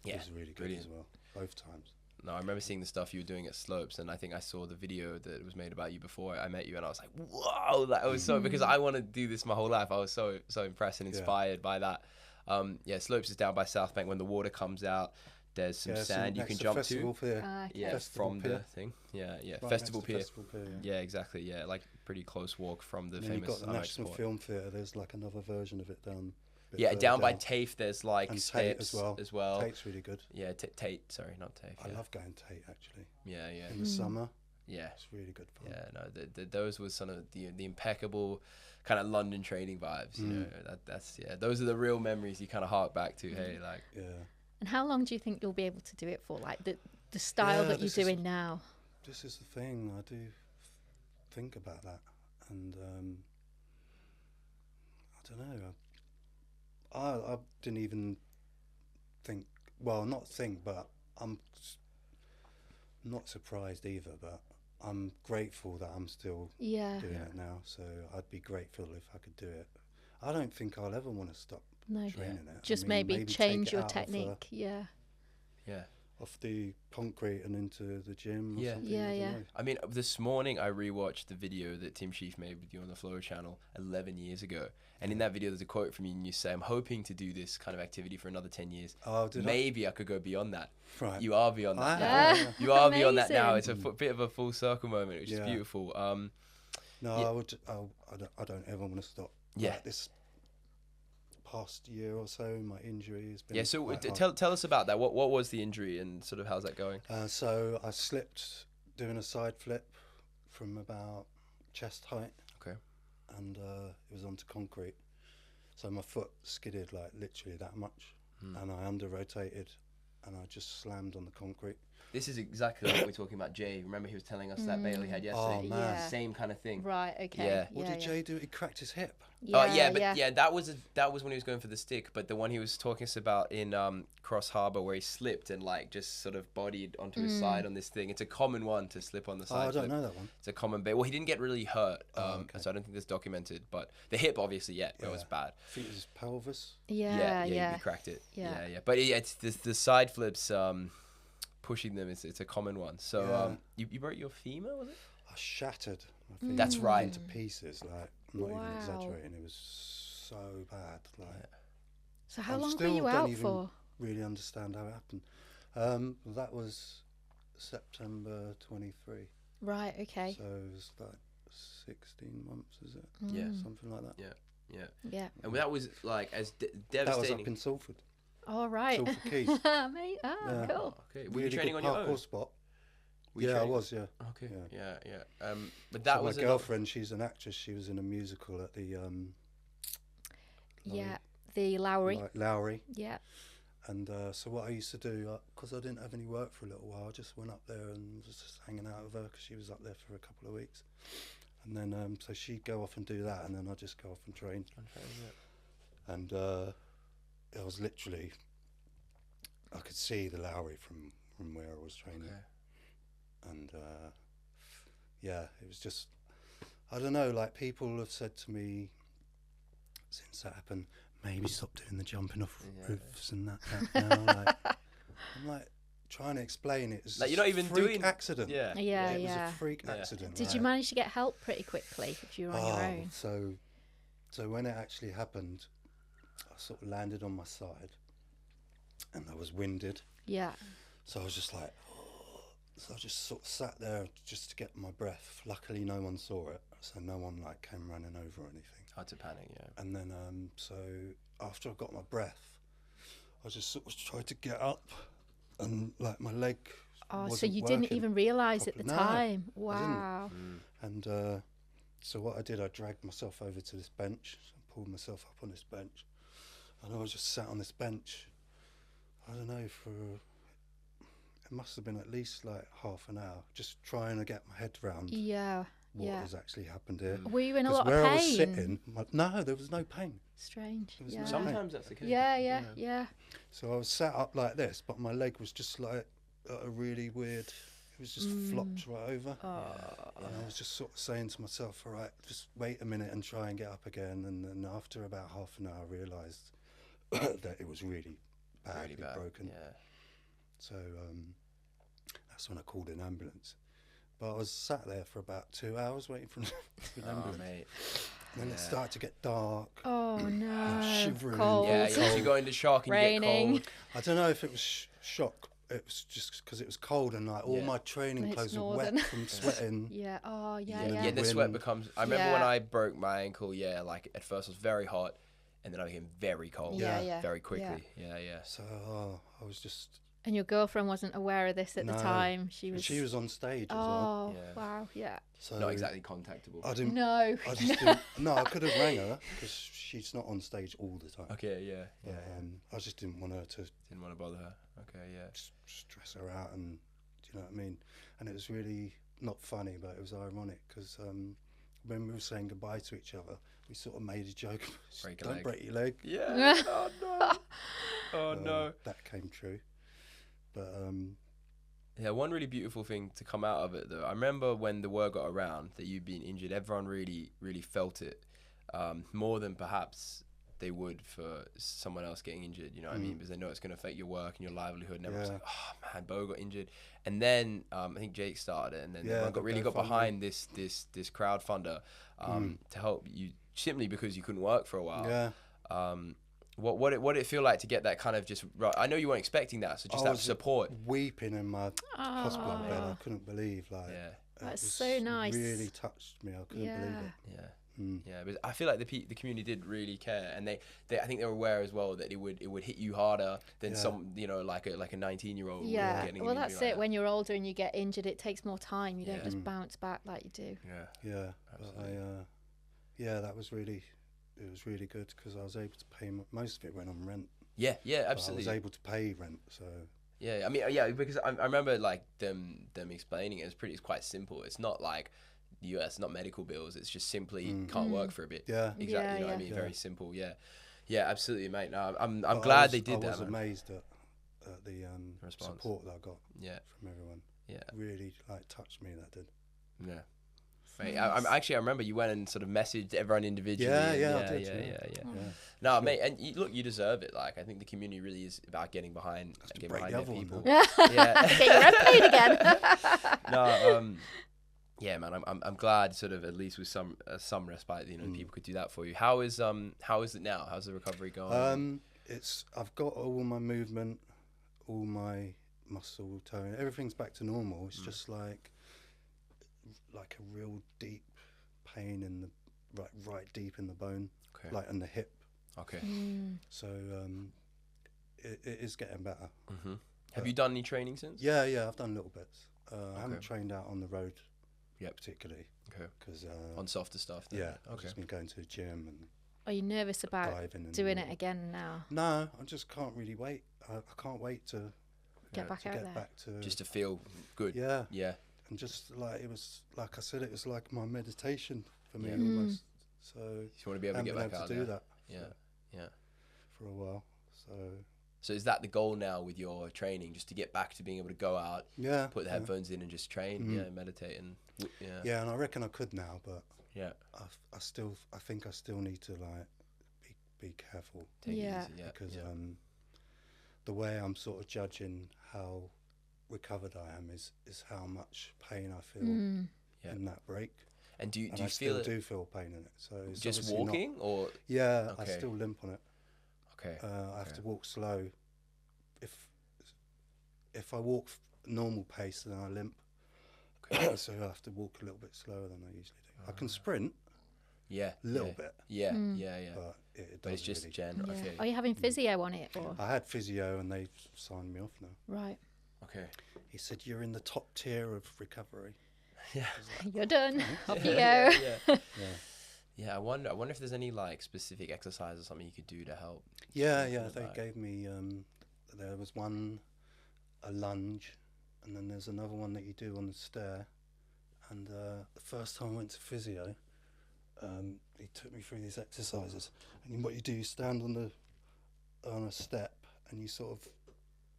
[SPEAKER 2] really good
[SPEAKER 1] brilliant.
[SPEAKER 2] as well, both times.
[SPEAKER 1] No, I remember seeing the stuff you were doing at slopes, and I think I saw the video that was made about you before I met you, and I was like, whoa! Like, I was so, because I want to do this my whole life. I was so impressed and inspired by that. Slopes is down by South Bank. When the water comes out, there's some sand you can jump to.
[SPEAKER 2] Pier.
[SPEAKER 1] Festival
[SPEAKER 2] from
[SPEAKER 1] Pier.
[SPEAKER 2] the
[SPEAKER 1] thing.
[SPEAKER 2] Right
[SPEAKER 1] Festival
[SPEAKER 2] next to
[SPEAKER 1] Pier.
[SPEAKER 2] Festival Pier.
[SPEAKER 1] Yeah, exactly. Yeah, like pretty close walk from the
[SPEAKER 2] And then you've
[SPEAKER 1] famous
[SPEAKER 2] got the National Film Theatre. There's like another version of it down.
[SPEAKER 1] Yeah, down by TAFE, there's like
[SPEAKER 2] and Tate
[SPEAKER 1] steps
[SPEAKER 2] as well.
[SPEAKER 1] Tate's
[SPEAKER 2] Tate's really good.
[SPEAKER 1] Yeah, Tate. Sorry, not TAFE.
[SPEAKER 2] I love going Tate actually.
[SPEAKER 1] Yeah.
[SPEAKER 2] In the summer,
[SPEAKER 1] Yeah.
[SPEAKER 2] it's really good fun.
[SPEAKER 1] Yeah, no, those were some of the impeccable kind of London training vibes. You know, that's those are the real memories you kind of hark back to. Hey, like.
[SPEAKER 2] Yeah.
[SPEAKER 3] And how long do you think you'll be able to do it for? Like the style that you're doing now.
[SPEAKER 2] This is the thing. I do think about that, and I don't know. I didn't even think. Well, not think, but I'm not surprised either. But I'm grateful that I'm still doing it now. So I'd be grateful if I could do it. I don't think I'll ever want to stop training it.
[SPEAKER 3] Just
[SPEAKER 2] I mean,
[SPEAKER 3] maybe change your technique.
[SPEAKER 1] Yeah.
[SPEAKER 2] Off the concrete and into the gym. Or something,
[SPEAKER 3] Yeah.
[SPEAKER 2] I don't know.
[SPEAKER 1] I mean, this morning I rewatched the video that Tim Sheaf made with you on the Flow channel 11 years ago. And in that video, there's a quote from you, and you say, I'm hoping to do this kind of activity for another 10 years.
[SPEAKER 2] Oh, did
[SPEAKER 1] Maybe I could go beyond that.
[SPEAKER 2] Right.
[SPEAKER 1] You are beyond that now.
[SPEAKER 3] Yeah.
[SPEAKER 1] You are beyond that now. It's
[SPEAKER 3] Amazing.
[SPEAKER 1] a bit of a full circle moment, which is beautiful.
[SPEAKER 2] No, I don't ever want to stop.
[SPEAKER 1] Yeah.
[SPEAKER 2] Like this past year or so, my injury has been.
[SPEAKER 1] Yeah, so
[SPEAKER 2] quite hard.
[SPEAKER 1] tell us about that. What was the injury, and sort of how's that going?
[SPEAKER 2] So I slipped doing a side flip from about chest height.
[SPEAKER 1] Okay.
[SPEAKER 2] And it was onto concrete. So my foot skidded like literally that much, and I under rotated, and I just slammed on the concrete.
[SPEAKER 1] This is exactly like we're talking about Jay. Remember he was telling us that Bailey had yesterday?
[SPEAKER 2] Oh, man.
[SPEAKER 3] Yeah.
[SPEAKER 1] Same kind of thing.
[SPEAKER 3] Right. Okay.
[SPEAKER 1] Yeah.
[SPEAKER 2] What did Jay do? He cracked his hip.
[SPEAKER 1] That was when he was going for the stick. But the one he was talking us about in Cross Harbour, where he slipped and like just sort of bodied onto his side on this thing. It's a common one to slip on the side.
[SPEAKER 2] I don't know that one.
[SPEAKER 1] It's a common bait. Well, he didn't get really hurt,
[SPEAKER 2] Okay.
[SPEAKER 1] so I don't think that's documented. But the hip, obviously, it was bad.
[SPEAKER 2] I think it was his pelvis.
[SPEAKER 3] Yeah.
[SPEAKER 1] He cracked it.
[SPEAKER 3] Yeah.
[SPEAKER 1] But it's the side flips. Pushing them, it's a common one. So you broke your femur, was it?
[SPEAKER 2] I shattered my feet.
[SPEAKER 1] That's right.
[SPEAKER 2] Into pieces. Like, I'm not even exaggerating. It was so bad. Like,
[SPEAKER 3] So how
[SPEAKER 2] I
[SPEAKER 3] long were
[SPEAKER 2] still
[SPEAKER 3] you
[SPEAKER 2] don't
[SPEAKER 3] out
[SPEAKER 2] even
[SPEAKER 3] for?
[SPEAKER 2] really understand how it happened. That was September 23.
[SPEAKER 3] Right. Okay.
[SPEAKER 2] So it was like 16 months, is it?
[SPEAKER 1] Yeah.
[SPEAKER 2] Something like that.
[SPEAKER 3] Yeah.
[SPEAKER 1] And that was like as
[SPEAKER 2] That was
[SPEAKER 1] devastating.
[SPEAKER 2] up in Salford.
[SPEAKER 3] All right.
[SPEAKER 2] Salford Keys.
[SPEAKER 3] Mate.
[SPEAKER 2] Yeah.
[SPEAKER 3] Cool.
[SPEAKER 1] Okay. Were you
[SPEAKER 2] Really
[SPEAKER 1] training
[SPEAKER 2] good
[SPEAKER 1] on your
[SPEAKER 2] parkour
[SPEAKER 1] own?
[SPEAKER 2] spot.
[SPEAKER 1] Were you
[SPEAKER 2] Yeah, I
[SPEAKER 1] training-
[SPEAKER 2] was, yeah.
[SPEAKER 1] Okay.
[SPEAKER 2] Yeah.
[SPEAKER 1] Yeah. But that
[SPEAKER 2] So
[SPEAKER 1] was
[SPEAKER 2] my girlfriend, she's an actress. She was in a musical at the
[SPEAKER 3] Yeah. The Lowry.
[SPEAKER 2] Lowry.
[SPEAKER 3] Yeah.
[SPEAKER 2] And so what I used to do, because I didn't have any work for a little while, I just went up there and was just hanging out with her because she was up there for a couple of weeks. And then so she'd go off and do that, and then I'd just go off and train. And it was literally, I could see the Lowry from where I was training.
[SPEAKER 1] Okay.
[SPEAKER 2] And it was just, I don't know, like people have said to me since that happened, maybe stop doing the jumping off roofs and that now. Like, I'm like trying to explain it. It's
[SPEAKER 1] Like you're not even
[SPEAKER 2] freak
[SPEAKER 1] doing
[SPEAKER 2] accident.
[SPEAKER 3] Yeah.
[SPEAKER 2] It was a freak accident.
[SPEAKER 3] Did you manage to get help pretty quickly if you were on your own?
[SPEAKER 2] So when it actually happened, I sort of landed on my side, and I was winded.
[SPEAKER 3] Yeah.
[SPEAKER 2] So I was just like, so I just sort of sat there just to get my breath. Luckily, no one saw it, so no one like came running over or anything.
[SPEAKER 1] Hard to panic, yeah.
[SPEAKER 2] And then so after I got my breath, I just sort of tried to get up, and like my leg.
[SPEAKER 3] Oh, so
[SPEAKER 2] wasn't
[SPEAKER 3] you didn't
[SPEAKER 2] working
[SPEAKER 3] even realise at the
[SPEAKER 2] properly. No,
[SPEAKER 3] time?
[SPEAKER 2] I
[SPEAKER 3] Wow.
[SPEAKER 2] didn't. And so what I did, I dragged myself over to this bench, pulled myself up on this bench, and I was just sat on this bench. I don't know, it must have been at least like half an hour, just trying to get my head round what has actually happened here.
[SPEAKER 3] Were you in a
[SPEAKER 2] 'Cause
[SPEAKER 3] lot
[SPEAKER 2] where
[SPEAKER 3] of pain?
[SPEAKER 2] I was sitting, no, there was no pain.
[SPEAKER 3] Strange.
[SPEAKER 2] There was
[SPEAKER 3] Yeah.
[SPEAKER 2] no
[SPEAKER 1] Sometimes that's the case.
[SPEAKER 3] Yeah.
[SPEAKER 2] So I was sat up like this, but my leg was just like a really weird. It was just flopped right over.
[SPEAKER 3] Oh.
[SPEAKER 2] And I was just sort of saying to myself, all right, just wait a minute and try and get up again. And then after about half an hour, I realised that it was really badly broken.
[SPEAKER 1] Yeah.
[SPEAKER 2] So that's when I called an ambulance. But I was sat there for about 2 hours waiting for an ambulance.
[SPEAKER 1] Mate.
[SPEAKER 2] And then it started to get dark.
[SPEAKER 3] Oh no!
[SPEAKER 2] I'm shivering.
[SPEAKER 3] Cold.
[SPEAKER 1] Yeah, you go into shock and
[SPEAKER 3] Raining.
[SPEAKER 1] you get cold.
[SPEAKER 2] I don't know if it was shock. It was just because it was cold and like all my training
[SPEAKER 3] It's
[SPEAKER 2] clothes were
[SPEAKER 3] northern.
[SPEAKER 2] wet from sweating.
[SPEAKER 3] Yeah. Oh yeah.
[SPEAKER 2] Yeah,
[SPEAKER 3] Yeah.
[SPEAKER 1] Yeah, the sweat
[SPEAKER 2] Wind.
[SPEAKER 1] becomes. I remember when I broke my ankle. Yeah, like at first it was very hot, and then I became very cold.
[SPEAKER 3] Yeah, yeah,
[SPEAKER 1] Very quickly. Yeah.
[SPEAKER 2] So I was just.
[SPEAKER 3] And your girlfriend wasn't aware of this at the
[SPEAKER 2] No.
[SPEAKER 3] time. She was
[SPEAKER 2] on stage as well.
[SPEAKER 3] Oh
[SPEAKER 1] Yeah.
[SPEAKER 3] wow! Yeah.
[SPEAKER 2] So
[SPEAKER 1] Not exactly contactable.
[SPEAKER 2] I didn't.
[SPEAKER 3] No.
[SPEAKER 2] I just didn't. No, I could have rang her because she's not on stage all the time.
[SPEAKER 1] Okay, yeah.
[SPEAKER 2] But, I just didn't want her to
[SPEAKER 1] Didn't want to bother her. Okay, yeah.
[SPEAKER 2] stress her out, and do you know what I mean? And it was really not funny, but it was ironic because when we were saying goodbye to each other, we sort of made a joke.
[SPEAKER 1] Break a
[SPEAKER 2] Don't
[SPEAKER 1] leg.
[SPEAKER 2] break your leg.
[SPEAKER 1] Yeah. Oh no. Oh no.
[SPEAKER 2] That came true. But
[SPEAKER 1] Yeah, one really beautiful thing to come out of it though. I remember when the word got around that you'd been injured, everyone really felt it more than perhaps they would for someone else getting injured. You know what I mean? Because they know it's going to affect your work and your livelihood. And everyone's like, "Oh man, Beau got injured." And then I think Jake started it, and then everyone got behind this crowdfunder to help you simply because you couldn't work for a while.
[SPEAKER 2] yeah.
[SPEAKER 1] What did it feel like to get that kind of just? I know you weren't expecting that, so just that support.
[SPEAKER 2] Weeping in my hospital bed, I couldn't believe. Like,
[SPEAKER 1] Yeah.
[SPEAKER 3] That's
[SPEAKER 2] was
[SPEAKER 3] so nice.
[SPEAKER 2] Really touched me. I couldn't believe it.
[SPEAKER 1] Yeah.
[SPEAKER 2] Mm.
[SPEAKER 1] Yeah, but I feel like the community did really care, and they I think they were aware as well that it would hit you harder than some like a 19-year-old.
[SPEAKER 3] Yeah.
[SPEAKER 1] Getting
[SPEAKER 3] Well,
[SPEAKER 1] an
[SPEAKER 3] that's
[SPEAKER 1] injury
[SPEAKER 3] it.
[SPEAKER 1] like
[SPEAKER 3] When you're older and you get injured, it takes more time. You don't
[SPEAKER 1] Yeah.
[SPEAKER 3] just bounce back like you do.
[SPEAKER 1] that.
[SPEAKER 2] Yeah.
[SPEAKER 1] Absolutely.
[SPEAKER 2] But that was really. It was really good because I was able to pay most of it went on rent.
[SPEAKER 1] Yeah,
[SPEAKER 2] But
[SPEAKER 1] absolutely.
[SPEAKER 2] I was able to pay rent, so
[SPEAKER 1] Yeah, I mean, because I remember like them explaining it. It's quite simple. It's not like the US, not medical bills. It's just simply can't work for a bit.
[SPEAKER 2] yeah.
[SPEAKER 1] Exactly.
[SPEAKER 3] Yeah,
[SPEAKER 1] you know what I
[SPEAKER 3] yeah.
[SPEAKER 1] mean? Very simple. Yeah. Yeah, absolutely, mate. No, I'm
[SPEAKER 2] But
[SPEAKER 1] glad they did
[SPEAKER 2] I
[SPEAKER 1] that.
[SPEAKER 2] was
[SPEAKER 1] man.
[SPEAKER 2] amazed at the
[SPEAKER 1] Response.
[SPEAKER 2] support that I got
[SPEAKER 1] Yeah.
[SPEAKER 2] from everyone.
[SPEAKER 1] Yeah.
[SPEAKER 2] Really touched me. That did.
[SPEAKER 1] Yeah. Mate, I remember you went and sort of messaged everyone individually.
[SPEAKER 2] Yeah,
[SPEAKER 1] and
[SPEAKER 2] I did.
[SPEAKER 1] Yeah.
[SPEAKER 2] Yeah.
[SPEAKER 1] No,
[SPEAKER 2] Sure.
[SPEAKER 1] mate, and you deserve it. Like, I think the community really is about getting behind
[SPEAKER 2] break
[SPEAKER 1] their
[SPEAKER 2] the other one
[SPEAKER 1] people.
[SPEAKER 2] now.
[SPEAKER 1] Yeah.
[SPEAKER 3] Get your rent paid again.
[SPEAKER 1] No, yeah, man, I'm glad sort of at least with some respite, people could do that for you. How is it now? How's the recovery going?
[SPEAKER 2] I've got all my movement, all my muscle tone, everything's back to normal. It's just like a real deep pain in the right deep in the bone,
[SPEAKER 1] Okay.
[SPEAKER 2] like in the hip.
[SPEAKER 1] Okay.
[SPEAKER 2] So it is getting better.
[SPEAKER 1] Have you done any training since?
[SPEAKER 2] Yeah, I've done little bits. I haven't trained out on the road, particularly.
[SPEAKER 1] Okay.
[SPEAKER 2] Because
[SPEAKER 1] On softer stuff. Then?
[SPEAKER 2] I've
[SPEAKER 1] Okay.
[SPEAKER 2] just been going to the gym and
[SPEAKER 3] Are you nervous about
[SPEAKER 2] diving and
[SPEAKER 3] doing it again now?
[SPEAKER 2] No, I just can't really wait. I can't wait to
[SPEAKER 3] Get back out
[SPEAKER 2] get
[SPEAKER 3] there.
[SPEAKER 2] back to
[SPEAKER 1] Just to feel good.
[SPEAKER 2] yeah.
[SPEAKER 1] Yeah.
[SPEAKER 2] And just like it was, like I said, it was like my meditation for me
[SPEAKER 1] Yeah.
[SPEAKER 2] almost. So
[SPEAKER 1] You want to be able
[SPEAKER 2] I
[SPEAKER 1] to
[SPEAKER 2] haven't
[SPEAKER 1] get
[SPEAKER 2] been
[SPEAKER 1] back
[SPEAKER 2] able
[SPEAKER 1] out
[SPEAKER 2] to
[SPEAKER 1] there.
[SPEAKER 2] do that
[SPEAKER 1] Yeah.
[SPEAKER 2] for a while.
[SPEAKER 1] So is that the goal now with your training, just to get back to being able to go out,
[SPEAKER 2] Yeah,
[SPEAKER 1] put the headphones in and just train, meditate and
[SPEAKER 2] yeah, and I reckon I could now, but
[SPEAKER 1] yeah,
[SPEAKER 2] I think I still need to like be careful
[SPEAKER 1] take
[SPEAKER 3] Yeah.
[SPEAKER 1] it easy, yeah,
[SPEAKER 2] because
[SPEAKER 1] yeah.
[SPEAKER 2] the way I'm sort of judging how recovered I am is how much pain I feel
[SPEAKER 1] Yeah.
[SPEAKER 2] in that break.
[SPEAKER 1] And do you
[SPEAKER 2] I
[SPEAKER 1] feel
[SPEAKER 2] still
[SPEAKER 1] it
[SPEAKER 2] do feel pain in it. So it's
[SPEAKER 1] just
[SPEAKER 2] obviously not-
[SPEAKER 1] walking or
[SPEAKER 2] yeah, I
[SPEAKER 1] Okay.
[SPEAKER 2] still limp on it.
[SPEAKER 1] okay?
[SPEAKER 2] I have to walk slow. If I walk normal pace, then I limp.
[SPEAKER 1] Okay.
[SPEAKER 2] So I have to walk a little bit slower than I usually do. I can sprint
[SPEAKER 1] Yeah,
[SPEAKER 2] a little
[SPEAKER 1] yeah.
[SPEAKER 2] bit,
[SPEAKER 1] Yeah,
[SPEAKER 3] Mm.
[SPEAKER 1] yeah.
[SPEAKER 2] but it
[SPEAKER 1] But it's
[SPEAKER 2] doesn't
[SPEAKER 1] just
[SPEAKER 2] really.
[SPEAKER 1] general.
[SPEAKER 3] Yeah.
[SPEAKER 1] Okay.
[SPEAKER 3] Are you having physio on it or
[SPEAKER 2] I had physio and they signed me off now.
[SPEAKER 3] right?
[SPEAKER 1] Okay.
[SPEAKER 2] He said you're in the top tier of recovery.
[SPEAKER 1] Yeah.
[SPEAKER 3] You're done. Off you go.
[SPEAKER 1] Yeah.
[SPEAKER 2] Yeah,
[SPEAKER 1] Yeah, I wonder if there's any like specific exercise or something you could do to help.
[SPEAKER 2] yeah.
[SPEAKER 1] strengthen the
[SPEAKER 2] They
[SPEAKER 1] back.
[SPEAKER 2] gave me. There was a lunge, and then there's another one that you do on the stair. And the first time I went to physio, he took me through these exercises. And what you do, you stand on a step, and you sort of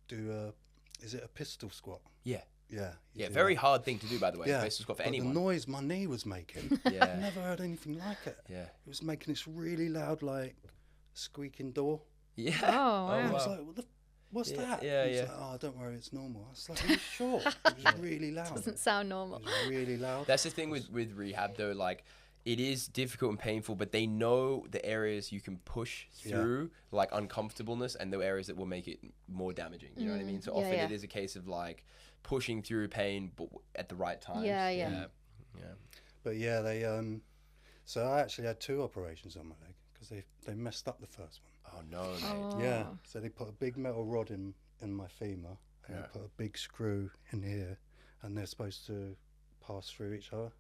[SPEAKER 2] do is it a pistol squat?
[SPEAKER 1] Yeah.
[SPEAKER 2] Yeah. you
[SPEAKER 1] Yeah,
[SPEAKER 2] do
[SPEAKER 1] very
[SPEAKER 2] that.
[SPEAKER 1] hard thing to do, by the way.
[SPEAKER 2] Yeah,
[SPEAKER 1] Pistol squat for
[SPEAKER 2] but
[SPEAKER 1] anyone.
[SPEAKER 2] the noise my knee was making,
[SPEAKER 1] Yeah.
[SPEAKER 2] I never heard anything like it.
[SPEAKER 1] Yeah.
[SPEAKER 2] It was making this really loud, like, squeaking door.
[SPEAKER 1] Yeah.
[SPEAKER 3] Oh,
[SPEAKER 2] And I
[SPEAKER 3] wow.
[SPEAKER 2] was like, what's
[SPEAKER 1] Yeah,
[SPEAKER 2] that?
[SPEAKER 1] yeah,
[SPEAKER 2] And he's
[SPEAKER 1] yeah.
[SPEAKER 2] like, oh, don't worry, it's normal. I was like, are you sure? It was really loud.
[SPEAKER 3] Doesn't sound
[SPEAKER 2] It
[SPEAKER 3] normal.
[SPEAKER 2] was really loud.
[SPEAKER 1] That's the thing with rehab, though. Like, it is difficult and painful, but they know the areas you can push through, like uncomfortableness, and the areas that will make it more damaging. You know what I mean? So
[SPEAKER 3] yeah,
[SPEAKER 1] often
[SPEAKER 3] yeah.
[SPEAKER 1] it is a case of like pushing through pain, but at the right time.
[SPEAKER 3] Yeah, yeah.
[SPEAKER 2] But yeah, they so I actually had 2 operations on my leg because they messed up the first one.
[SPEAKER 1] Oh no, mate.
[SPEAKER 3] Oh.
[SPEAKER 2] Yeah, so they put a big metal rod in my femur, and
[SPEAKER 1] Yeah.
[SPEAKER 2] they put a big screw in here, and they're supposed to pass through each other.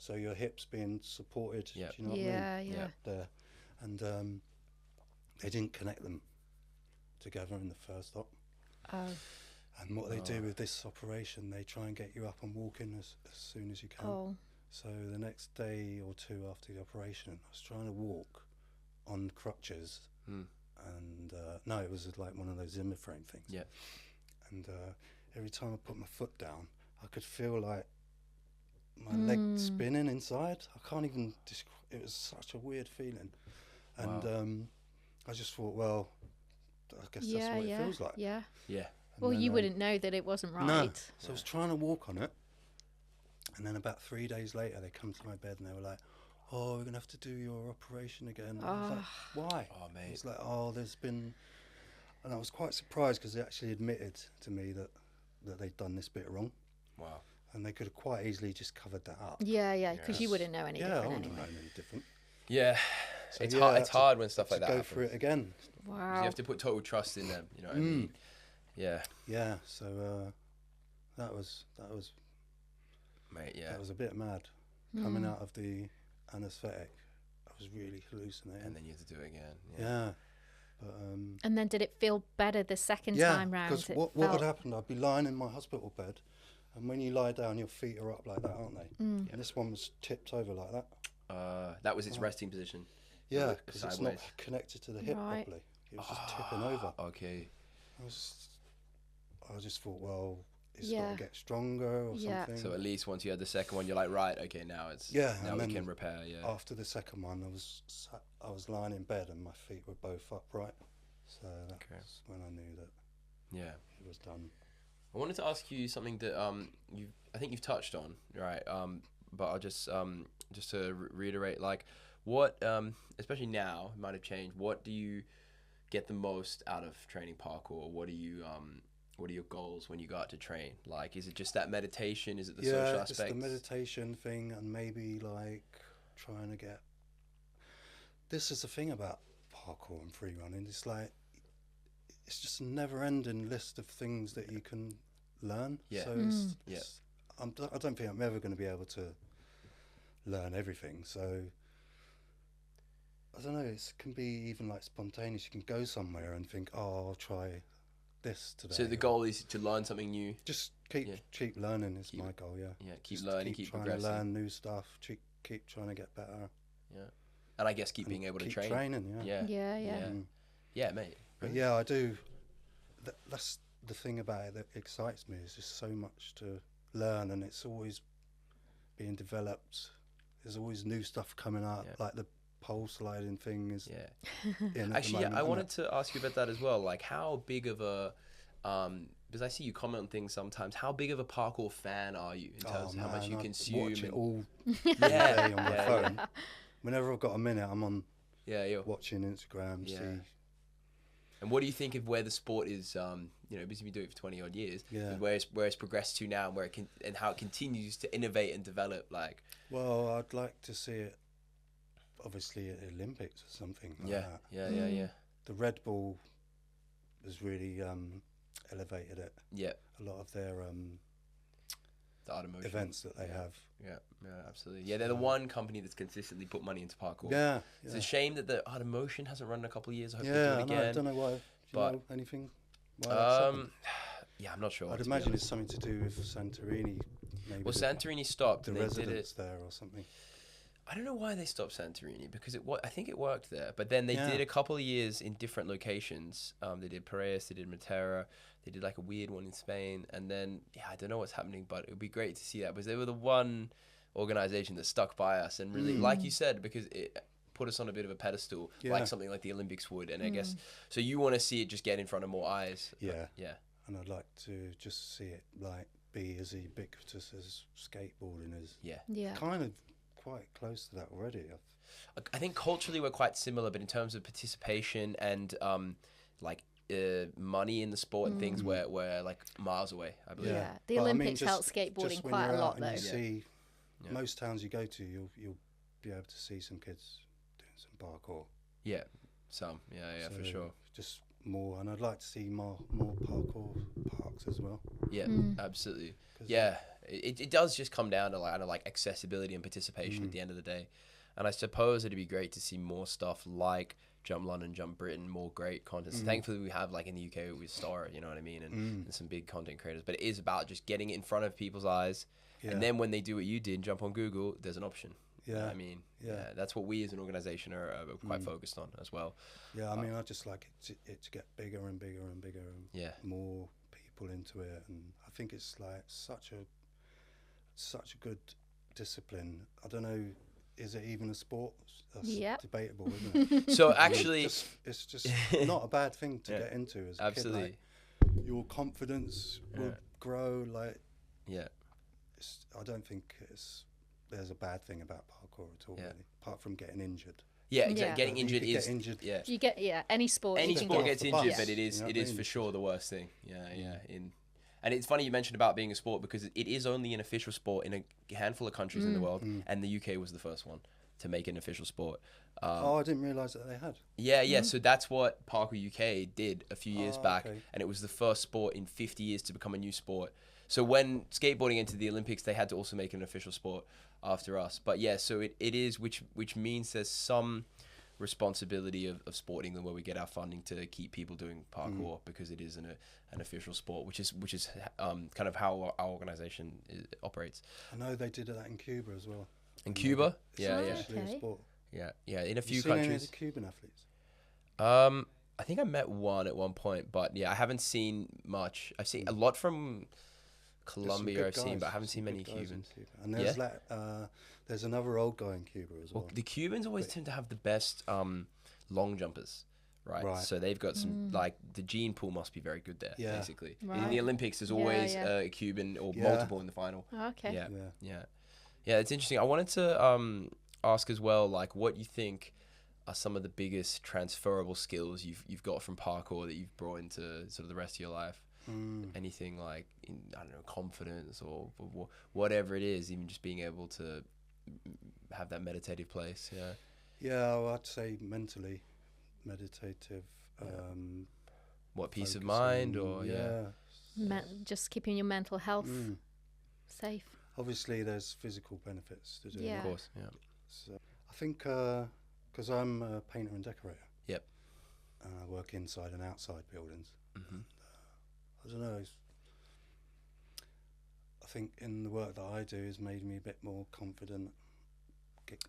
[SPEAKER 2] So your hips being supported.
[SPEAKER 1] Yeah.
[SPEAKER 2] Do you know what I mean?
[SPEAKER 3] Yeah, yeah.
[SPEAKER 2] There, and they didn't connect them together in the first op.
[SPEAKER 3] Oh,
[SPEAKER 2] And what they do with this operation, they try and get you up and walking as soon as you can.
[SPEAKER 3] oh.
[SPEAKER 2] So the next day or 2 after the operation, I was trying to walk on crutches, and no, it was like one of those Zimmer frame things.
[SPEAKER 1] Yeah.
[SPEAKER 2] And every time I put my foot down, I could feel like my leg spinning inside. I can't even describe. It was such a weird feeling, and I just thought, well, I guess that's what it feels like.
[SPEAKER 3] Yeah.
[SPEAKER 1] Yeah.
[SPEAKER 2] And
[SPEAKER 3] Well,
[SPEAKER 2] then,
[SPEAKER 3] you wouldn't know that it wasn't right.
[SPEAKER 2] No. So I was trying to walk on it, and then about 3 days later, they come to my bed and they were like, "Oh, we're gonna have to do your operation again." And I was like, "Why?"
[SPEAKER 1] Oh, mate.
[SPEAKER 2] It's like, "Oh, there's been," and I was quite surprised because they actually admitted to me that they'd done this bit wrong,
[SPEAKER 1] Wow.
[SPEAKER 2] and they could have quite easily just covered that up.
[SPEAKER 3] Yeah, yeah, because you wouldn't know any
[SPEAKER 2] Yeah, I
[SPEAKER 3] different
[SPEAKER 2] wouldn't have
[SPEAKER 3] anyway.
[SPEAKER 2] known any different.
[SPEAKER 1] Yeah.
[SPEAKER 2] So
[SPEAKER 1] It's
[SPEAKER 2] yeah,
[SPEAKER 1] hard.
[SPEAKER 2] I
[SPEAKER 1] It's
[SPEAKER 2] had to-
[SPEAKER 1] hard when stuff
[SPEAKER 2] to
[SPEAKER 1] like that
[SPEAKER 2] go
[SPEAKER 1] happens.
[SPEAKER 2] through it again.
[SPEAKER 3] Wow.
[SPEAKER 1] You have to put total trust in them. You know what I mean? Yeah.
[SPEAKER 2] Yeah, so that was
[SPEAKER 1] Mate. Yeah.
[SPEAKER 2] that was a bit mad. Coming out of the anaesthetic, I was really hallucinating.
[SPEAKER 1] And then you have to do it again.
[SPEAKER 2] Yeah. But,
[SPEAKER 3] And then did it feel better the second
[SPEAKER 2] yeah,
[SPEAKER 3] time round?
[SPEAKER 2] because
[SPEAKER 3] It
[SPEAKER 2] what
[SPEAKER 3] felt-
[SPEAKER 2] would happen, I'd be lying in my hospital bed, and when you lie down, your feet are up like that, aren't they? And this one was tipped over like that.
[SPEAKER 1] That was its resting position.
[SPEAKER 2] Yeah,
[SPEAKER 1] Like
[SPEAKER 2] because it's not
[SPEAKER 1] sideways.
[SPEAKER 2] connected to the hip
[SPEAKER 3] Right.
[SPEAKER 2] properly. It was just tipping over.
[SPEAKER 1] Okay.
[SPEAKER 2] I just thought, well, it's got
[SPEAKER 3] Yeah.
[SPEAKER 2] to get stronger or
[SPEAKER 3] Yeah.
[SPEAKER 2] something.
[SPEAKER 1] So at least once you had the second one, you're like, right, okay, now it's
[SPEAKER 2] Yeah,
[SPEAKER 1] now
[SPEAKER 2] and
[SPEAKER 1] we
[SPEAKER 2] then
[SPEAKER 1] can repair. Yeah.
[SPEAKER 2] After the second one, I was lying in bed and my feet were both upright. So that's when I knew that
[SPEAKER 1] Yeah.
[SPEAKER 2] it was done.
[SPEAKER 1] I wanted to ask you something that I think you've touched on, right? But I'll just to reiterate, like, what especially now, it might have changed. What do you get the most out of training parkour? What are your goals when you go out to train? Like, is it just that meditation? Is it the social
[SPEAKER 2] Just
[SPEAKER 1] aspect?
[SPEAKER 2] the meditation thing, and maybe like trying to get. This is the thing about parkour and free running. It's like it's just a never-ending list of things that you can learn.
[SPEAKER 1] Yeah.
[SPEAKER 2] So I don't think I'm ever going to be able to learn everything. So I don't know. It can be even like spontaneous. You can go somewhere and think, "Oh, I'll try this today."
[SPEAKER 1] So the goal is to learn something new.
[SPEAKER 2] Just keep learning is my goal. Yeah.
[SPEAKER 1] Yeah, keep
[SPEAKER 2] Just
[SPEAKER 1] learning, keep
[SPEAKER 2] trying
[SPEAKER 1] progressing.
[SPEAKER 2] to learn new stuff. Keep trying to get better.
[SPEAKER 1] Yeah, and I guess keep
[SPEAKER 2] and
[SPEAKER 1] being able to
[SPEAKER 2] keep
[SPEAKER 1] train.
[SPEAKER 2] training. Yeah.
[SPEAKER 3] Yeah.
[SPEAKER 1] Yeah, mate.
[SPEAKER 2] But yeah, I do. That's the thing about it that excites me. Is just so much to learn, and it's always being developed. There's always new stuff coming up, like the pole sliding thing is.
[SPEAKER 1] Yeah.
[SPEAKER 2] In
[SPEAKER 1] Actually,
[SPEAKER 2] at the moment,
[SPEAKER 1] I
[SPEAKER 2] isn't
[SPEAKER 1] wanted
[SPEAKER 2] it?
[SPEAKER 1] to ask you about that as well. Like, how big of a because I see you comment on things sometimes. How big of a parkour fan are you in terms of how much you
[SPEAKER 2] I
[SPEAKER 1] consume?
[SPEAKER 2] watch it
[SPEAKER 1] and-
[SPEAKER 2] all
[SPEAKER 1] Yeah,
[SPEAKER 2] day on my
[SPEAKER 1] yeah,
[SPEAKER 2] phone. Whenever I've got a minute, I'm on
[SPEAKER 1] yeah.
[SPEAKER 2] watching Instagram.
[SPEAKER 1] Yeah.
[SPEAKER 2] See.
[SPEAKER 1] And what do you think of where the sport is? Because you've been doing it for 20 odd years.
[SPEAKER 2] Yeah.
[SPEAKER 1] And where it's progressed to now, and where it can and how it continues to innovate and develop. Like,
[SPEAKER 2] Well, I'd like to see it, obviously, at the Olympics or something like that.
[SPEAKER 1] yeah.
[SPEAKER 2] The Red Bull has really elevated it.
[SPEAKER 1] Yeah.
[SPEAKER 2] A lot of their
[SPEAKER 1] The art of motion.
[SPEAKER 2] events that they have.
[SPEAKER 1] Yeah, absolutely. Yeah, they're the one company that's consistently put money into parkour.
[SPEAKER 2] Yeah.
[SPEAKER 1] It's a shame that the art of motion hasn't run in a couple of years. I hope
[SPEAKER 2] Yeah,
[SPEAKER 1] they do
[SPEAKER 2] I
[SPEAKER 1] it
[SPEAKER 2] know.
[SPEAKER 1] again.
[SPEAKER 2] I don't know why. Do
[SPEAKER 1] but-
[SPEAKER 2] you know anything? Why that's happened?
[SPEAKER 1] Yeah, I'm not sure.
[SPEAKER 2] I'd
[SPEAKER 1] to be
[SPEAKER 2] imagine
[SPEAKER 1] honest.
[SPEAKER 2] it's something to do with Santorini. Maybe
[SPEAKER 1] Well, Santorini stopped.
[SPEAKER 2] the
[SPEAKER 1] and they did
[SPEAKER 2] residents
[SPEAKER 1] it.
[SPEAKER 2] there or something.
[SPEAKER 1] I don't know why they stopped Santorini, because I think it worked there. But then they did a couple of years in different locations. They did Piraeus, they did Matera, they did like a weird one in Spain, and then I don't know what's happening, but it would be great to see that, because they were the one organization that stuck by us and really, like you said, because it put us on a bit of a pedestal, like something like the Olympics would. And I guess so. You want to see it just get in front of more eyes.
[SPEAKER 2] Yeah.
[SPEAKER 1] And
[SPEAKER 2] I'd like to just see it like be as ubiquitous as skateboarding is.
[SPEAKER 3] Yeah.
[SPEAKER 2] Kind of quite close to that already.
[SPEAKER 1] I think culturally we're quite similar, but in terms of participation and money in the sport and things, we're like miles away, I believe.
[SPEAKER 3] Yeah, the Olympics helped skateboarding quite a lot, though.
[SPEAKER 2] You see, most towns you go to, you'll be able to see some kids doing some parkour. Yeah,
[SPEAKER 1] some. Yeah, for sure.
[SPEAKER 2] Just more, and I'd like to see more parkour parks as well.
[SPEAKER 1] Yeah, absolutely. Yeah, it does just come down to like accessibility and participation at the end of the day. And I suppose it'd be great to see more stuff like Jump London, Jump Britain, more great content. So thankfully we have, like in the UK with Star, you know what I mean, and some big content creators. But it is about just getting it in front of people's eyes. Yeah. And then when they do what you did, jump on Google, there's an option.
[SPEAKER 2] Yeah.
[SPEAKER 1] You know what I mean? Yeah. That's what we as an organisation are quite focused on as well.
[SPEAKER 2] Yeah, I mean, I just like it to get bigger and bigger and bigger and more people into it. And I think it's like such a good discipline. I don't know, is it even a sport? That's debatable, isn't it?
[SPEAKER 1] So actually,
[SPEAKER 2] it's just not a bad thing to get into as a kid. Like, your confidence will grow. Like, I don't think there's a bad thing about parkour at all, really, apart from getting injured. Yeah, exactly.
[SPEAKER 1] Getting injured is
[SPEAKER 3] You get any sport.
[SPEAKER 1] Any sport gets injured, but it is for sure the worst thing. And it's funny you mentioned about being a sport, because it is only an official sport in a handful of countries in the world, and the UK was the first one to make an official sport.
[SPEAKER 2] I didn't realise that they had.
[SPEAKER 1] Yeah. So that's what Parkour UK did a few years back, and it was the first sport in 50 years to become a new sport. So when skateboarding entered the Olympics, they had to also make an official sport after us. But yeah, so it is, which means there's some responsibility of sporting them, where we get our funding to keep people doing parkour, because it is an official sport, which is kind of how our organisation operates.
[SPEAKER 2] I know they did that in Cuba as well.
[SPEAKER 1] In Cuba? Yeah.
[SPEAKER 2] Okay.
[SPEAKER 1] Yeah, in a few
[SPEAKER 2] seen
[SPEAKER 1] countries.
[SPEAKER 2] Any of the Cuban athletes?
[SPEAKER 1] I think I met one at one point, but yeah, I haven't seen much. I've seen a lot from Colombia, I've seen, but I haven't seen many Cubans.
[SPEAKER 2] And there's another old guy in Cuba as well.
[SPEAKER 1] The Cubans always tend to have the best long jumpers, right? So they've got some, like, the gene pool must be very good there, basically. Right. In the Olympics, there's always a Cuban or multiple in the final.
[SPEAKER 3] Okay.
[SPEAKER 1] Yeah, it's interesting. I wanted to ask as well, like, what you think are some of the biggest transferable skills you've got from parkour that you've brought into sort of the rest of your life? Anything like, I don't know, confidence or whatever it is, even just being able to have that meditative place.
[SPEAKER 2] Well, I'd say mentally meditative.
[SPEAKER 1] What, peace of mind, or
[SPEAKER 3] just keeping your mental health safe.
[SPEAKER 2] Obviously, there's physical benefits to do it.
[SPEAKER 1] Of course,
[SPEAKER 2] So I think because I'm a painter and decorator.
[SPEAKER 1] Yep.
[SPEAKER 2] And I work inside and outside buildings. I don't know. I think in the work that I do has made me a bit more confident.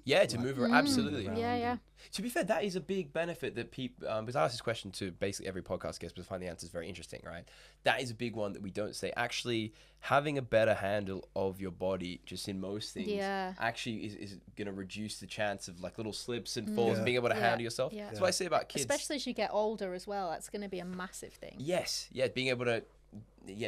[SPEAKER 1] To move around. Absolutely.
[SPEAKER 3] Yeah.
[SPEAKER 1] To be fair, that is a big benefit that people, because I ask this question to basically every podcast guest, but I find the answers very interesting, right? That is a big one that we don't say. Actually, having a better handle of your body, just in most things, actually is going to reduce the chance of like little slips and falls and being able to handle yourself. That's what I say about kids.
[SPEAKER 3] Especially as you get older as well, that's going to be a massive thing.
[SPEAKER 1] Yes. Yeah, being able to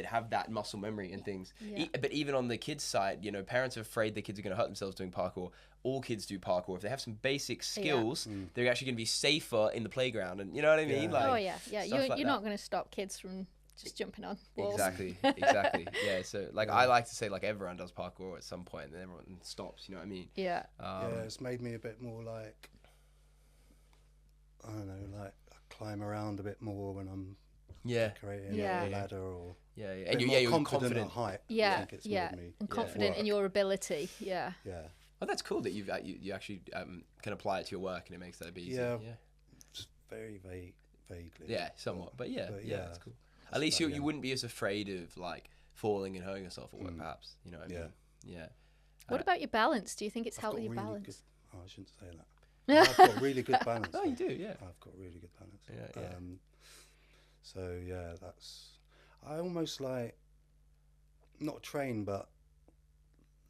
[SPEAKER 1] have that muscle memory and things. But even on the kids' side, parents are afraid their kids are going to hurt themselves doing parkour. All kids do parkour. If they have some basic skills, they're actually going to be safer in the playground. And you know what I mean? Like,
[SPEAKER 3] you're not going to stop kids from just jumping on walls.
[SPEAKER 1] Exactly. Yeah. So I like to say, like, everyone does parkour at some point, and then everyone stops. You know what I mean?
[SPEAKER 3] Yeah.
[SPEAKER 2] It's made me a bit more like, I don't know, like I climb around a bit more when I'm decorating a ladder or
[SPEAKER 1] and you're confident
[SPEAKER 2] at height.
[SPEAKER 3] And confident in your ability. Yeah.
[SPEAKER 1] Oh, that's cool that you actually can apply it to your work, and it makes that a bit easier.
[SPEAKER 2] Just very vaguely.
[SPEAKER 1] Yeah, somewhat, but that's cool. At least you wouldn't be as afraid of like falling and hurting yourself at work, perhaps. You know what I mean? Yeah.
[SPEAKER 3] What about your balance? Do you think it's helped with your balance?
[SPEAKER 2] Oh, I shouldn't say that. I've got really good balance.
[SPEAKER 1] Oh, you do, yeah.
[SPEAKER 2] I've got really good balance.
[SPEAKER 1] Yeah, yeah.
[SPEAKER 2] So yeah, I almost like not train, but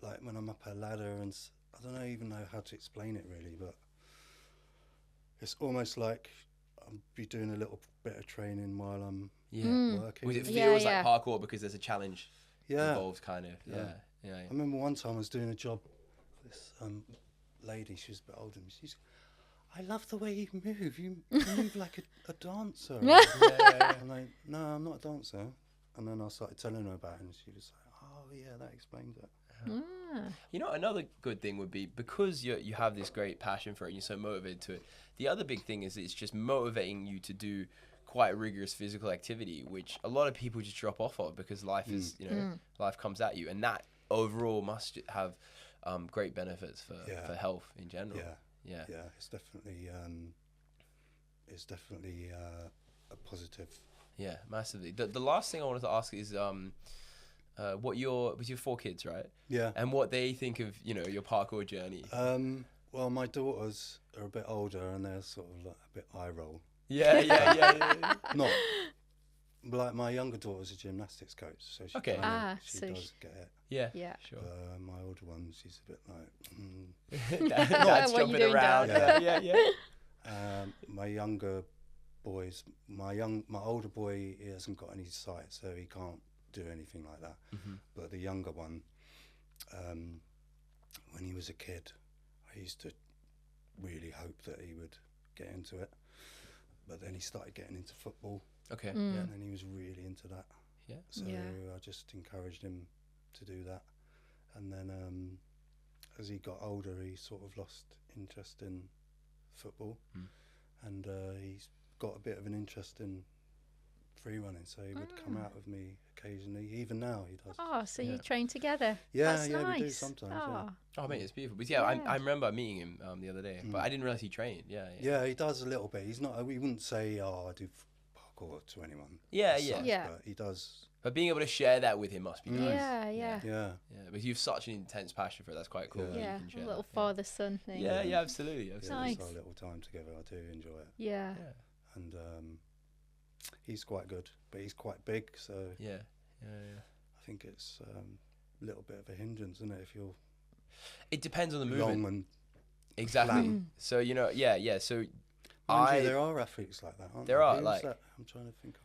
[SPEAKER 2] like when I'm up a ladder and I don't even know how to explain it really, but it's almost like I'll be doing a little bit of training while I'm working.
[SPEAKER 1] Because it
[SPEAKER 3] Yeah,
[SPEAKER 1] feels
[SPEAKER 3] yeah.
[SPEAKER 1] like parkour because there's a challenge involved, kind of. Yeah.
[SPEAKER 2] I remember one time I was doing a job for this lady. She was a bit older than me. She's, I love the way you move. You move like a dancer. I'm like, no, I'm not a dancer. And then I started telling her about it, and she was like, oh yeah, that explains it.
[SPEAKER 1] You know, another good thing would be because you have this great passion for it and you're so motivated to it. The other big thing is it's just motivating you to do quite rigorous physical activity, which a lot of people just drop off of because life is, life comes at you, and that overall must have great benefits for health in general. Yeah. It's
[SPEAKER 2] definitely a positive.
[SPEAKER 1] Yeah, massively. The last thing I wanted to ask is with your 4 kids, right?
[SPEAKER 2] Yeah.
[SPEAKER 1] And what they think of, your parkour journey.
[SPEAKER 2] Well, my daughters are a bit older and they're sort of like a bit eye roll.
[SPEAKER 1] Yeah.
[SPEAKER 2] Not like my younger daughter's a gymnastics coach, so she does get it.
[SPEAKER 1] Yeah, sure.
[SPEAKER 2] My older one, she's a bit like,
[SPEAKER 1] Dad's jumping around. Yeah.
[SPEAKER 2] My younger boys, my older boy, he hasn't got any sight, so he can't do anything like that. But the younger one, when he was a kid, I used to really hope that he would get into it. But then he started getting into football.
[SPEAKER 1] Okay.
[SPEAKER 2] And then he was really into that.
[SPEAKER 1] Yeah.
[SPEAKER 2] So I just encouraged him to do that. And then as he got older, he sort of lost interest in football. And he's got a bit of an interest in free running, so he would come out with me occasionally. Even now he does.
[SPEAKER 3] Oh, so you train together?
[SPEAKER 2] Yeah,
[SPEAKER 3] That's
[SPEAKER 2] yeah,
[SPEAKER 3] nice.
[SPEAKER 2] we do sometimes.
[SPEAKER 1] Oh, mate, it's beautiful. But I remember meeting him the other day, but I didn't realize he trained.
[SPEAKER 2] Yeah, he does a little bit. He's not. We wouldn't say, "Oh, I do parkour" to anyone.
[SPEAKER 1] Yeah.
[SPEAKER 2] But he does.
[SPEAKER 1] But being able to share that with him must be nice.
[SPEAKER 3] Yeah.
[SPEAKER 1] But you've such an intense passion for it. That's quite cool.
[SPEAKER 3] Yeah,
[SPEAKER 1] You can share
[SPEAKER 3] a little
[SPEAKER 1] that.
[SPEAKER 3] father-son thing.
[SPEAKER 1] Yeah, absolutely.
[SPEAKER 3] Nice.
[SPEAKER 2] It's our little time together. I do enjoy it.
[SPEAKER 3] Yeah.
[SPEAKER 2] And he's quite good, but he's quite big, so
[SPEAKER 1] Yeah.
[SPEAKER 2] I think it's a little bit of a hindrance, isn't it? If you're
[SPEAKER 1] It depends on the
[SPEAKER 2] long
[SPEAKER 1] movement.
[SPEAKER 2] and
[SPEAKER 1] Exactly.
[SPEAKER 2] flat.
[SPEAKER 1] So So
[SPEAKER 2] there are athletes like that, aren't
[SPEAKER 1] there?
[SPEAKER 2] There
[SPEAKER 1] Are
[SPEAKER 2] Who's
[SPEAKER 1] like
[SPEAKER 2] that? I'm trying to think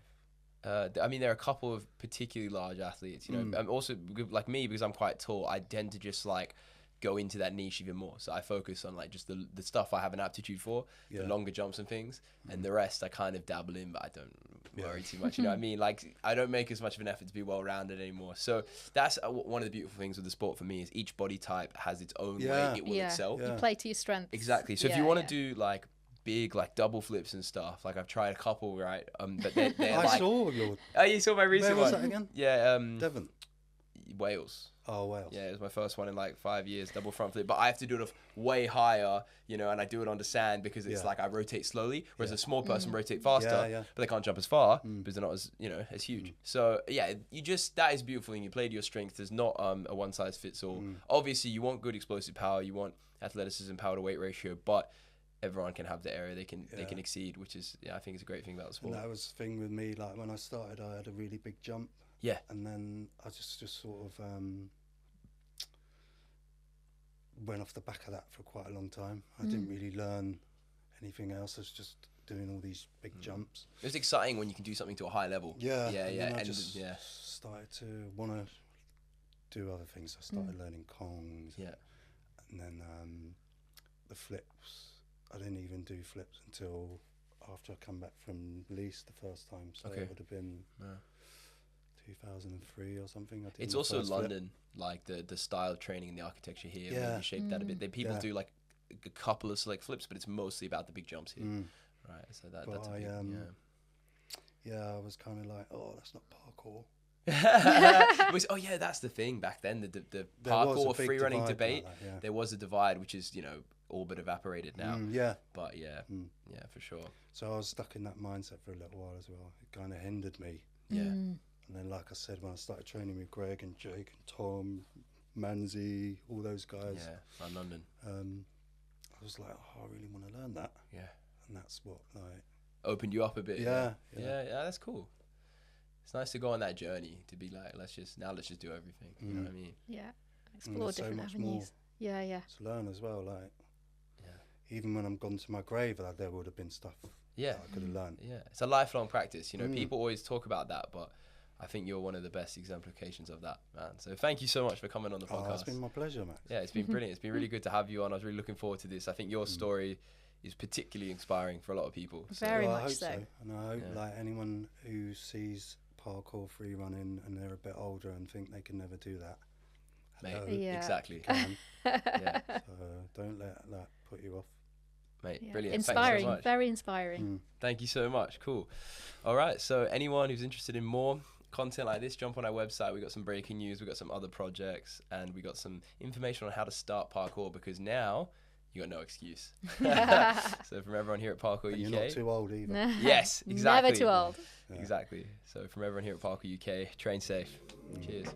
[SPEAKER 2] of.
[SPEAKER 1] I mean, there are a couple of particularly large athletes. I'm also like me because I'm quite tall. I tend to just like go into that niche even more. So I focus on like just the stuff I have an aptitude for, the longer jumps and things, and the rest I kind of dabble in, but I don't worry too much. You know what I mean? Like I don't make as much of an effort to be well-rounded anymore. So that's one of the beautiful things with the sport for me is each body type has its own way it will excel.
[SPEAKER 3] You play to your strengths.
[SPEAKER 1] Exactly. So if you want to do like big like double flips and stuff, like I've tried a couple, right? But they're
[SPEAKER 2] I saw your.
[SPEAKER 1] Oh, you saw my recent
[SPEAKER 2] Where was
[SPEAKER 1] one?
[SPEAKER 2] that again?
[SPEAKER 1] Yeah,
[SPEAKER 2] Devon.
[SPEAKER 1] Wales.
[SPEAKER 2] Oh, Wales.
[SPEAKER 1] Yeah, it was my first one in like 5 years, double front flip. But I have to do it way higher, and I do it on the sand because it's like I rotate slowly, whereas a small person rotate faster, but they can't jump as far because they're not as as huge. So yeah, that is beautiful, and you play to your strength. There's not a one size fits all. Obviously, you want good explosive power, you want athleticism, power to weight ratio, but everyone can have the area they can exceed, which is I think is a great thing about the sport.
[SPEAKER 2] And that was the thing with me. Like when I started, I had a really big jump.
[SPEAKER 1] Yeah.
[SPEAKER 2] And then I just sort of went off the back of that for quite a long time. I didn't really learn anything else. I was just doing all these big jumps.
[SPEAKER 1] It's exciting when you can do something to a high level.
[SPEAKER 2] Yeah.
[SPEAKER 1] And
[SPEAKER 2] I just started to want to do other things. I started learning Kongs.
[SPEAKER 1] Yeah.
[SPEAKER 2] And then the flips. I didn't even do flips until after I come back from Leeds the first time. So it would have been 2003 or something. I did
[SPEAKER 1] it's
[SPEAKER 2] my
[SPEAKER 1] also
[SPEAKER 2] first flip.
[SPEAKER 1] London, like the style of training and the architecture here maybe shaped that a bit. People do like a couple of select flips, but it's mostly about the big jumps here. Right, so that's a big,
[SPEAKER 2] I was kind of like, oh, that's not parkour.
[SPEAKER 1] That's the thing back then. The
[SPEAKER 2] There was
[SPEAKER 1] parkour
[SPEAKER 2] a big
[SPEAKER 1] free running
[SPEAKER 2] divide
[SPEAKER 1] debate.
[SPEAKER 2] like that,
[SPEAKER 1] There was a divide, which is all but evaporated now. But for sure.
[SPEAKER 2] So I was stuck in that mindset for a little while as well. It kind of hindered me.
[SPEAKER 1] Yeah.
[SPEAKER 2] And then, like I said, when I started training with Greg and Jake and Tom, Manzi, all those guys,
[SPEAKER 1] London.
[SPEAKER 2] I was like, oh, I really want to learn that.
[SPEAKER 1] Yeah.
[SPEAKER 2] And that's what like
[SPEAKER 1] Opened you up a bit.
[SPEAKER 2] yeah.
[SPEAKER 1] Yeah, that's cool. It's nice to go on that journey to be like, let's just do everything. You know what I mean?
[SPEAKER 3] Yeah. Explore
[SPEAKER 2] there's so
[SPEAKER 3] different
[SPEAKER 2] much
[SPEAKER 3] avenues. Yeah, yeah.
[SPEAKER 2] To learn as well. Like,
[SPEAKER 1] Yeah.
[SPEAKER 2] even when I'm gone to my grave, like, there would have been stuff
[SPEAKER 1] Yeah.
[SPEAKER 2] that I could have learned.
[SPEAKER 1] Yeah. It's a lifelong practice. You know, people always talk about that, but I think you're one of the best exemplifications of that, man. So thank you so much for coming on the podcast.
[SPEAKER 2] Oh, it's been my pleasure, Max.
[SPEAKER 1] Yeah, it's been brilliant. It's been really good to have you on. I was really looking forward to this. I think your story is particularly inspiring for a lot of people. So.
[SPEAKER 3] Very
[SPEAKER 2] Well, I
[SPEAKER 3] much
[SPEAKER 2] hope
[SPEAKER 3] so.
[SPEAKER 2] And I hope like anyone who sees parkour free running and they're a bit older and think they can never do that.
[SPEAKER 1] Mate,
[SPEAKER 2] hello,
[SPEAKER 3] Yeah.
[SPEAKER 1] exactly.
[SPEAKER 2] can.
[SPEAKER 1] Yeah,
[SPEAKER 2] So don't let that put you off.
[SPEAKER 1] mate,
[SPEAKER 3] Yeah.
[SPEAKER 1] brilliant.
[SPEAKER 3] Inspiring.
[SPEAKER 1] Thanks so much.
[SPEAKER 3] Very inspiring.
[SPEAKER 1] Thank you so much. Cool. All right. So anyone who's interested in more content like this, jump on our website. We got some breaking news. We got some other projects, and we got some information on how to start parkour, because now you got no excuse. So from everyone here at Parkour
[SPEAKER 2] And
[SPEAKER 1] UK,
[SPEAKER 2] you're not too old either.
[SPEAKER 1] yes, exactly.
[SPEAKER 3] Never too old.
[SPEAKER 1] Exactly. So from everyone here at Parkour UK, train safe. Cheers.